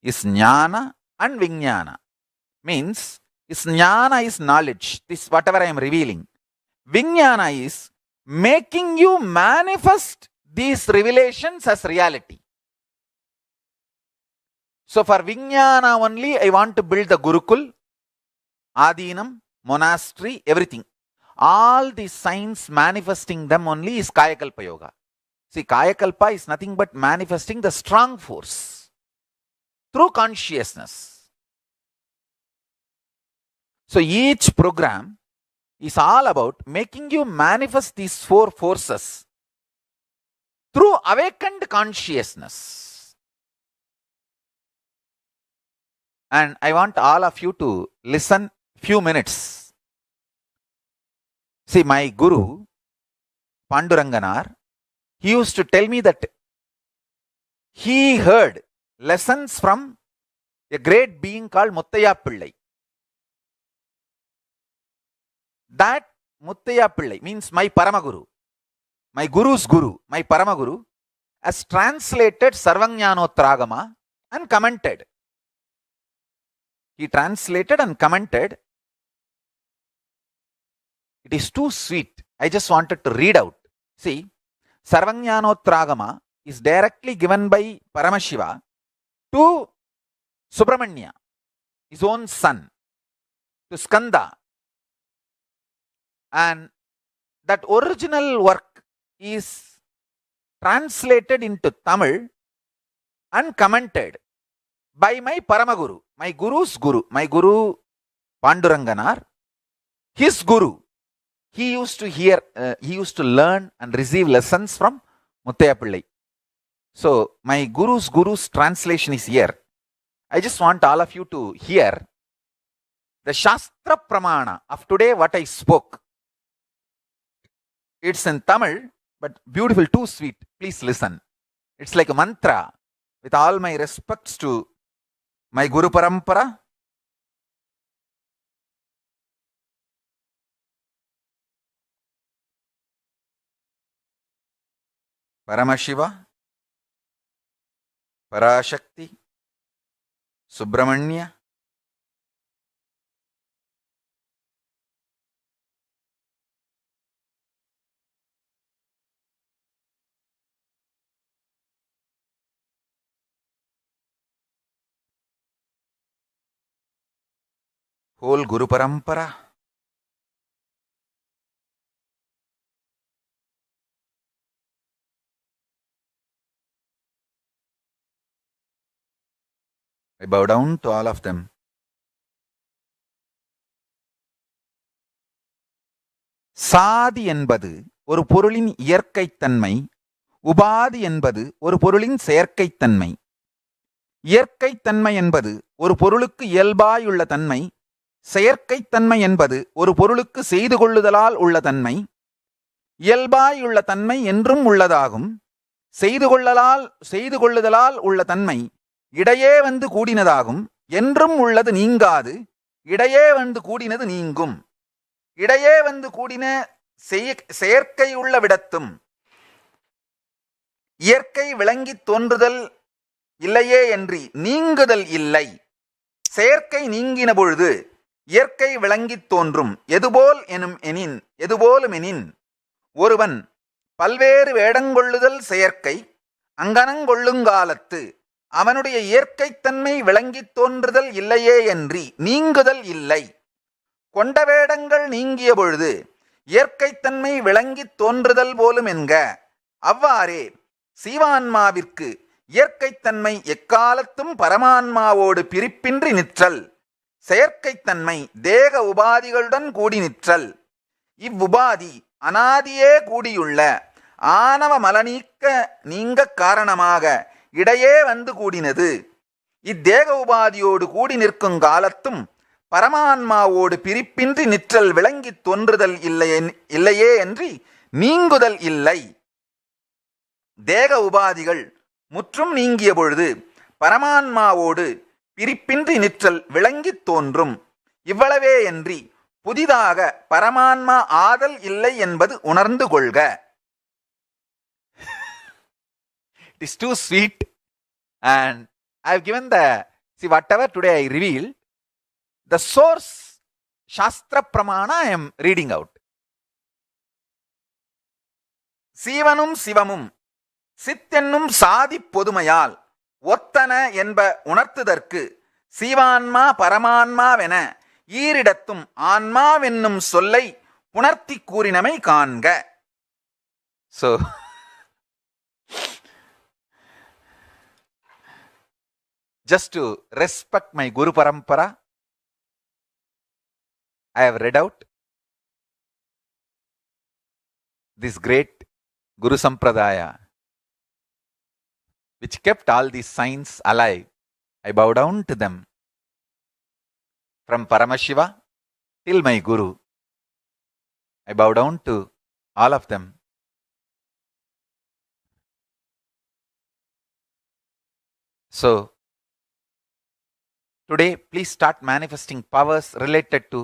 is jnana and vijnana. Means, his jnana is knowledge, this whatever I am revealing. Vijnana is making you manifest these revelations as reality. So for Vijnana only, I want to build the Gurukul, Adinam, monastery, everything. All these signs manifesting them only is Kayakalpa Yoga. See, Kayakalpa is nothing but manifesting the strong force through consciousness. So each program is all about making you manifest these 4 forces through awakened consciousness. And I want all of you to listen few minutes. See, my guru, Panduranganar, he used to tell me that he heard lessons from a great being called Muttaya Pillai. That Muttaya Pillai means my Paramaguru, my guru's guru, my Paramaguru, has translated Sarvajnanotragama and commented. He translated and commented. It is too sweet. I just wanted to read out. See, Sarvajnanotragama is directly given by Paramashiva to Subramanya, his own son, to Skanda. And that original work is translated into Tamil and commented by my Paramaguru, my guru's guru, my guru Panduranganar, his guru. He used to learn and receive lessons from Muttaya Pillai. So, my guru's translation is here. I just want all of you to hear the Shastra Pramana of today, what I spoke. It's in Tamil, but beautiful, too sweet. Please listen. It's like a mantra. With all my respects to my Guru Parampara, Paramashiva, Parashakti, Subramanya, whole Guru Parampara, I bow down to all of them. சாதி என்பது ஒரு பொருளின் இயற்கைத்தன்மை, உபாதி என்பது ஒரு பொருளின் செயற்கைத்தன்மை. இயற்கைத்தன்மை என்பது ஒரு பொருளுக்கு இயல்பாயுள்ள தன்மை, செயற்கைத்தன்மை என்பது ஒரு பொருளுக்கு செய்து கொள்ளுதலால் உள்ள தன்மை. இயல்பாயுள்ள தன்மை என்றும் உள்ளதாகும். செய்து கொள்ளுதலால் உள்ள தன்மை இடையே வந்து கூடினதாகும். என்றும் உள்ளது நீங்காது, இடையே வந்து கூடினது நீங்கும். இடையே வந்து கூடின செயற்கையுள்ள விடத்தும் இயற்கை விளங்கித் தோன்றுதல் இல்லையே என்று நீங்குதல் இல்லை. செயற்கை நீங்கின பொழுது இயற்கை விளங்கித் தோன்றும். எதுபோலுமெனின் ஒருவன் பல்வேறு வேடங்கொள்ளுதல் செயற்கை அங்கனங்கொள்ளுங்காலத்து அவனுடைய இயற்கைத்தன்மை விளங்கித் தோன்றுதல் இல்லையே என்று நீங்குதல் இல்லை. கொண்ட வேடங்கள் நீங்கிய பொழுது இயற்கைத்தன்மை விளங்கித் தோன்றுதல் போலும் என்க. அவ்வாறே சீவான்மாவிற்கு இயற்கைத்தன்மை எக்காலத்தும் பரமான்மாவோடு பிரிப்பின்றி நிற்றல், செயற்கைத்தன்மை தேக உபாதிகளுடன் கூடி நிற்றல். இவ்வுபாதி அனாதியே கூடியுள்ள ஆணவ மலநீக்க நீங்க காரணமாக இடையே வந்து கூடினது. இத்தேக உபாதியோடு கூடி நிற்கும் காலத்தும் பரமான்மாவோடு பிரிப்பின்றி நிற்றல் விளங்கித் தோன்றுதல் இல்லையே என்று நீங்குதல் இல்லை. தேக உபாதிகள் முற்றும் நீங்கிய பொழுது பரமான்மாவோடு பிரிப்பின்றி நிற்றல் விளங்கித் தோன்றும். இவ்வளவே என்று புதிதாக பரமான்மா ஆதல் இல்லை என்பது உணர்ந்து கொள்க. It is too sweet, and I have given whatever today I revealed, the source Shastra Pramana I am reading out. சீவனும் சிவமும் சித்தென்னும் சாதி பொதுமையால் ஒத்தன என்ப உணர்த்துதற்கு சீவான்மா பரமான்மாவென ஈரிடத்தும் ஆன்மாவென்னும் சொல்லை புணர்த்தி கூறினமை காண்க. So just to respect my Guru Parampara, I have read out this great Guru Sampradaya which kept all these signs alive. I bow down to them. From Paramashiva till my Guru, I bow down to all of them. So, today, please start manifesting powers related to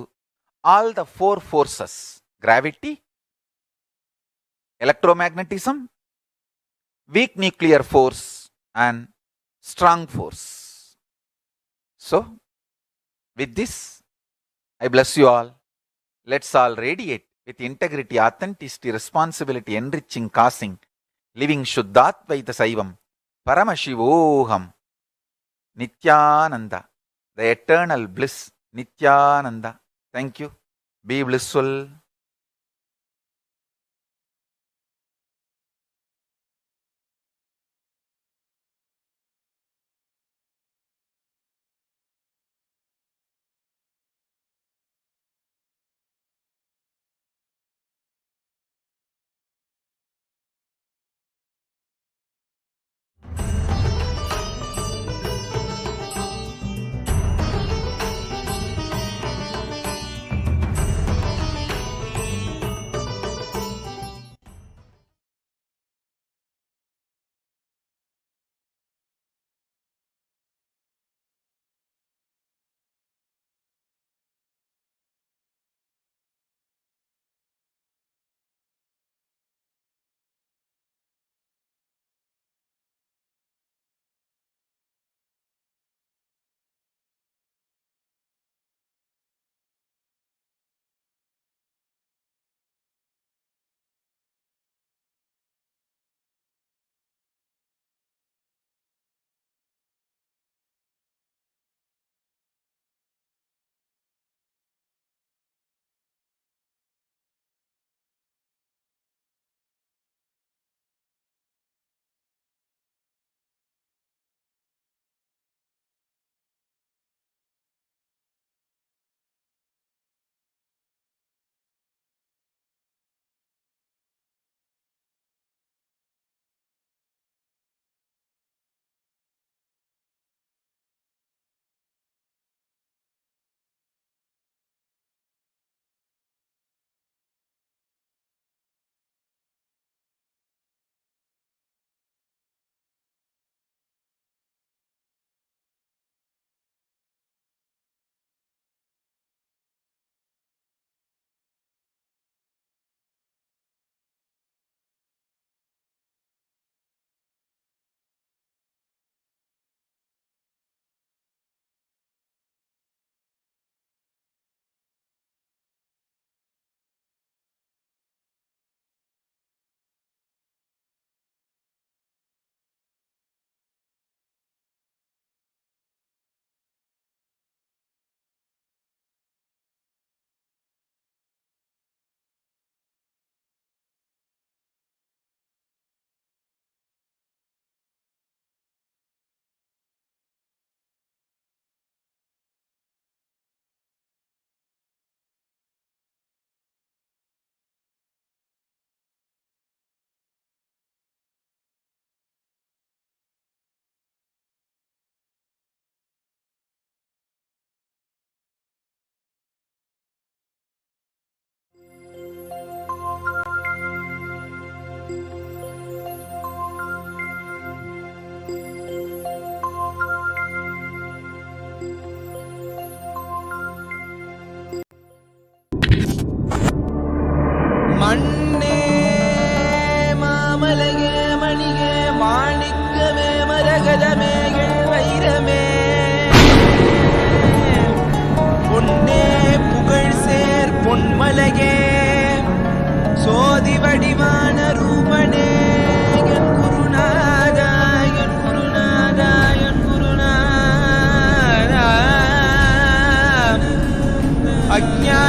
all the four forces: gravity, electromagnetism, weak nuclear force, and strong force. So, with this, I bless you all. Let's all radiate with integrity, authenticity, responsibility, enriching, causing, living Shuddhatvaita Saivam, Paramashivoham, Nithyananda, the eternal bliss, Nithyananda. Thank you. Be blissful.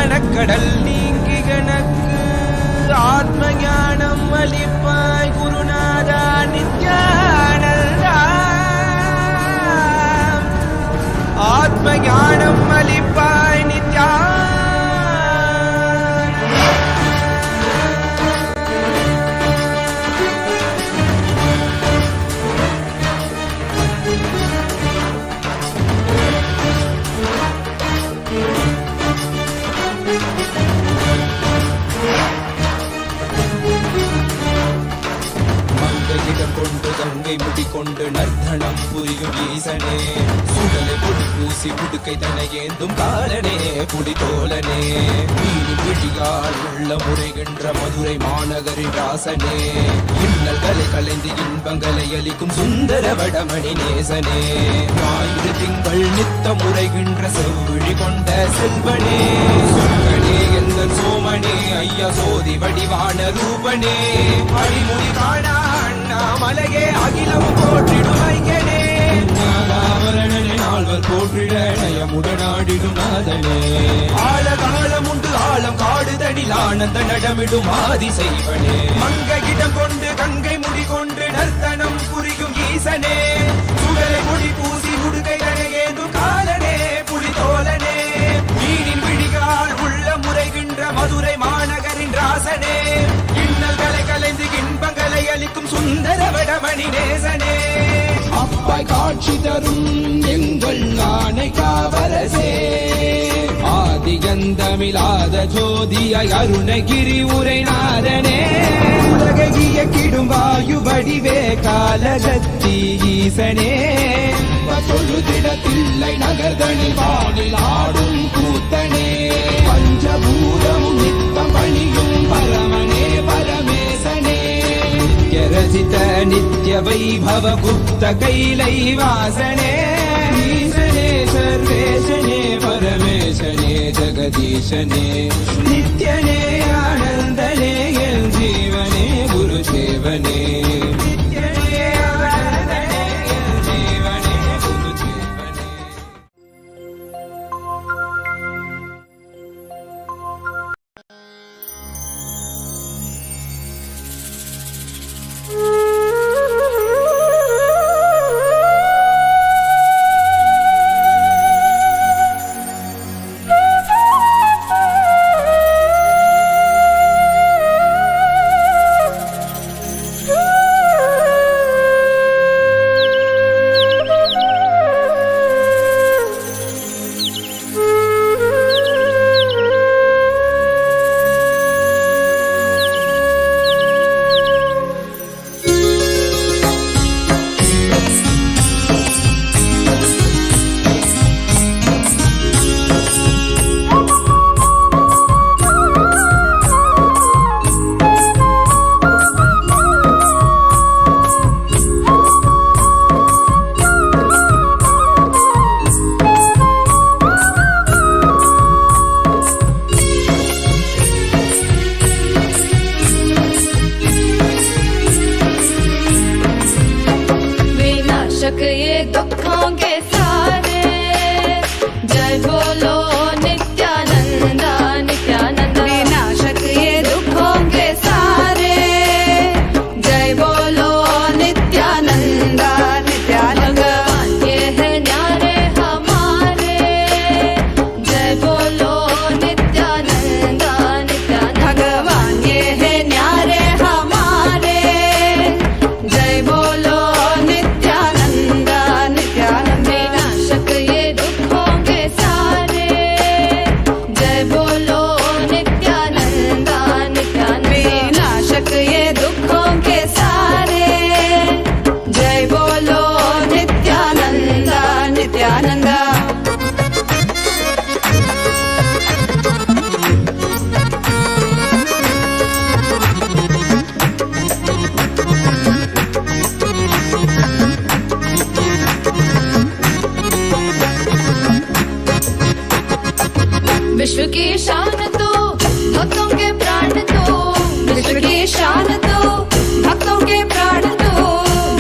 ஞானக்கடல் நீங்கி கணக்கு ஆத்ம ஞானம் அளிப்பாய் குருநாதா நித்யானந்தா ஆத்ம ஞானம் அளிப்பாய் நித்யா கொண்டு கங்கை முடிக்கொண்டு நர்த்தனம் புரியும் ஈசனே சுடலை பொடி பூசி புடுக்கை தனையேந்தும் காலனே புடித்தோலனே வீடு விழியால் உள்ள முறைகின்ற மதுரை மாநகரின் ராசனே இன்னல்களை கலைந்து இன்பங்களை அளிக்கும் சுந்தர வடமணி நேசனே ஞாயிறு திங்கள் நித்த முறைகின்ற செவ்விழி கொண்ட செல்வனே சொற்கனே எந்த சோமனே ஐயா சோதி வடிவான ரூபனே அடிமொழி காணா மலையே அகிலம் போற்றிடும் ஐயனே ஆவரணனே நால்வர் போற்றிட நயமுடனாடிடும் நாதனே ஆழகாலம் உண்டு ஆழம் காடுதனில் ஆனந்த நடமிடும் ஆதி செய்வனே மங்கையிடம் கொண்டு கங்கை முடி கொண்டு நர்த்தனம் புரியும் ஈசனே சுடலை முடி பூசி உடுகை கடையேந்தும் காலனே புலிதோலனே மீனின் விழிகால் உள்ள முறைகின்ற மதுரை மாநகரின் ராசனே இன்னல்களை கலைந்து இன்பங்களை அளிக்கும் சுந்தர வடமணி நேசனே அப்பாய் காட்சி தரும் எங்கள் ஆணை காவரசே ஆதிகந்தமிழாத ஜோதியாய் அருணகிரி உரைநாதனே உலகிய கிடும் வாயு வடிவே காலகத்தி ஈசனே தொழுதிடத்தில்லை நகர்தனில் வானில் ஆடும் கூத்தனே பஞ்சபூதமும் நித்தம் பணியும் பரமனே பரமேசனே ரசித நித்ய வைபவ குப்த கைலை வாசனே ஈசனே சர்வேசனே பரமேசனே ஜெகதீசனே நித்யனே ஆனந்தனே என் ஜீவனே குரு சேவனே நித்யனே ஆனந்தனே என் ஜீவனே குரு சேவனே. विश्व की शान तो भक्तों के प्राण तो विश्व की शान तो भक्तों के प्राण तो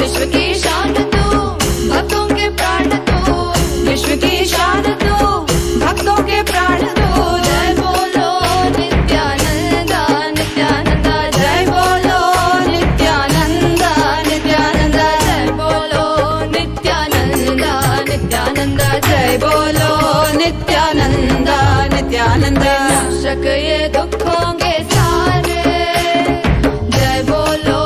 विश्व की शान तो भक्तों के प्राण तो विश्व की शान तो भक्तों के प्राण तो जय बोलो नित्यानंद नित्यानंद विनाशक ये दुखों के सारे जय बोलो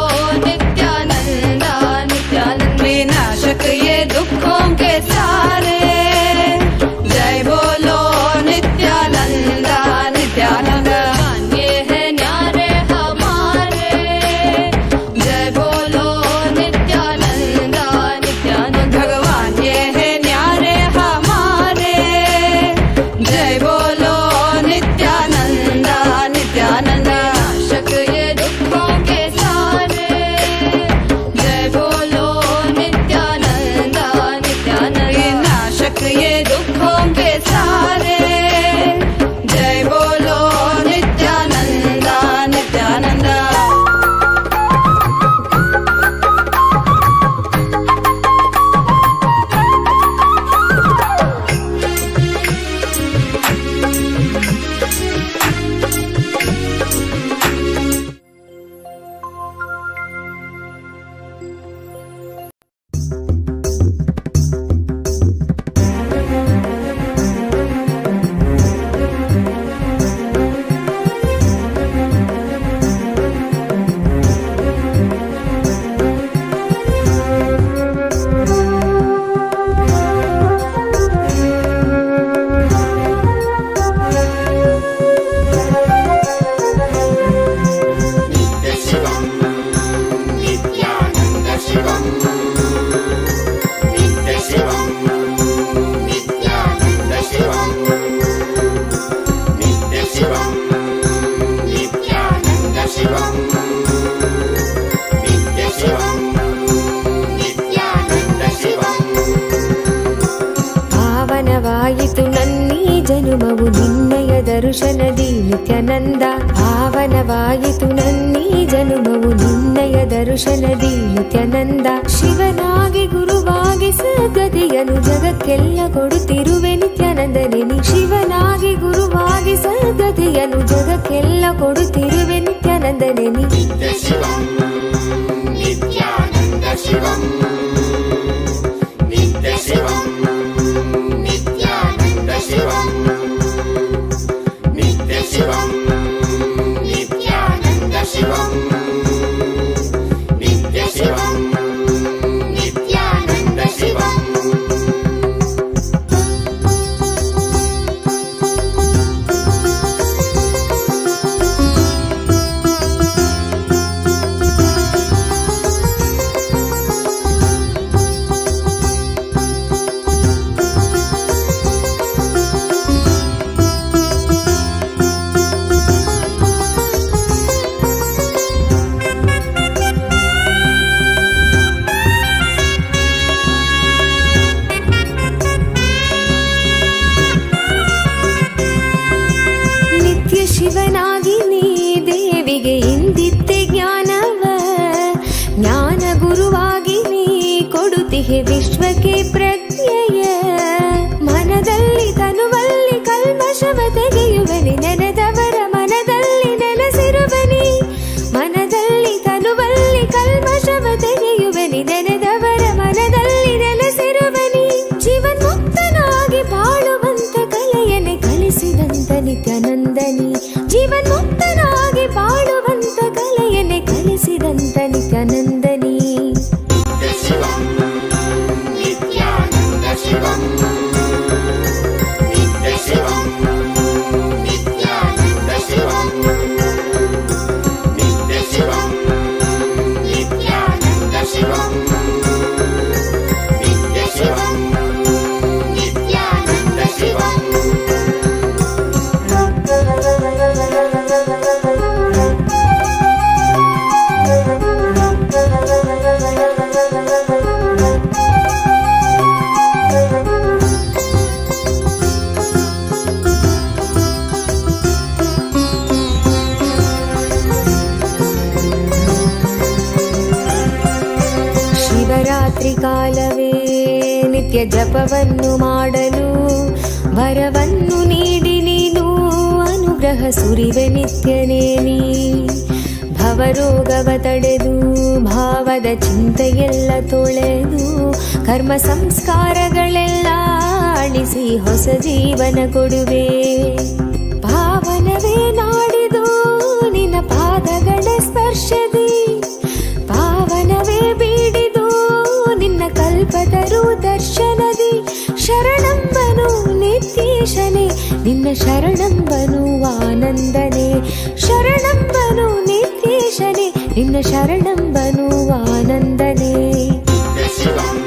नित्यानंद नित्यानंद विनाशक ये दुखों के सारे जय बोलो नित्यानंद नित्यानंद ये है न्यारे हमारे जय बोलो नित्यानंद नित्यानंद भगवान ये है न्यारे हमारे जय बोलो नित्यानंद नित्यानंद नाशक ये दुखों के सारे जय बोलो नित्यानंद नित्यानंद नाशक ये दुखों के सारे जय बोलो नित्यानंद नित्यानंद ಪಾವನವಾಯಿತು ನನ್ನೀ ಜನುಮವು ನಿನ್ನಯ ದರ್ಶನದಿ ನಿತ್ಯಾನಂದ ಪಾವನವಾಯಿತು ನನ್ನೀ ಜನುಮವು ನಿನ್ನಯ ದರ್ಶನದಿ ನಿತ್ಯಾನಂದ ಶಿವನಾಗಿ ಗುರುವಾಗಿ ಸದ್ಗತಿಯನ್ನು ಜಗಕ್ಕೆಲ್ಲ ಕೊಡುತ್ತಿರುವೆ ನಿತ್ಯಾನಂದನೇ ನೀ ಶಿವನಾಗಿ ಗುರುವಾಗಿ ಸದ್ಗತಿಯನ್ನು ಜಗಕ್ಕೆಲ್ಲ ಕೊಡುತ್ತಿರುವೆ ನಿತ್ಯಾನಂದನೇ ನೀ ಶಿವನಾಗಿ ನೀ ದೇವಿಗೆ ಇಂದಿತ್ತೆ ಜ್ಞಾನವ ಜ್ಞಾನ ಗುರುವಾಗಿ ನೀ ಕೊಡುತ್ತಿಹೆ ವಿಶ್ವಕ್ಕೆ ಪ್ರಜ್ಞೆಯ ಮನದಲ್ಲಿ ತನುವಲ್ಲಿ ಕಲ್ಮಶವ ತೆಗೆಯುವನಿ ನೆನೆದವರ ಮನದಲ್ಲಿ ನೆಲೆಸಿರುವನಿ ಮನದಲ್ಲಿ ತನುವಲ್ಲಿ ಕಲ್ಮಶವ ತೆಗೆಯುವನಿ ನೆನೆದವರ ಮನದಲ್ಲಿ ನೆಲೆಸಿರುವನಿ ಜೀವನ್ಮುಕ್ತನಾಗಿ ಬಾಳುವಂತ ಕಲೆಯನ್ನೇ ಕಲಿಸಿದಂತ ನಿತ್ಯಾನಂದನಿ ಜೀವನ್ಮುಕ್ತನಾಗಿ ಬಾಳುವಂತ ಕಲೆಯನ್ನೇ ಕಲಿಸಿದಂತ ನಿತ್ಯಾನಂದನಿ ಶಿವರಾತ್ರಿ ಕಾಲವೇ ನಿತ್ಯ ಜಪವನ್ನು ಮಾಡಲು ವರವನ್ನು ನೀಡಿ ನೀನು ಅನುಗ್ರಹ ಸುರಿವೆ ನಿತ್ಯನೇ ನೀ ಭವರೋಗವ ತಡೆದು ಭಾವದ ಚಿಂತೆಯೆಲ್ಲ ತೊಳೆದು ಕರ್ಮ ಸಂಸ್ಕಾರಗಳೆಲ್ಲ ಲಾಲಿಸಿ ಹೊಸ ಜೀವನ ಕೊಡುವೆ. ಪಾವನವೇ ನಾಡಿದು ನಿನ್ನ ಪಾದಗಳ ಸ್ಪರ್ಶದಿ, ಪಾವನವೇ ಬೀಡಿದು ನಿನ್ನ ಕಲ್ಪತರು ದರ್ಶನದಿ. ಶರಣಂಬನು ನಿತ್ಯೇಶನೇ ನಿನ್ನ ಶರಣಂಬನು ಆನಂದನೇ, ಶರಣಂಬನು ನಿತ್ಯೇಶನೇ ನಿನ್ನ ಶರಣಂಬನು ಆನಂದನೇ. ಶಿವಂ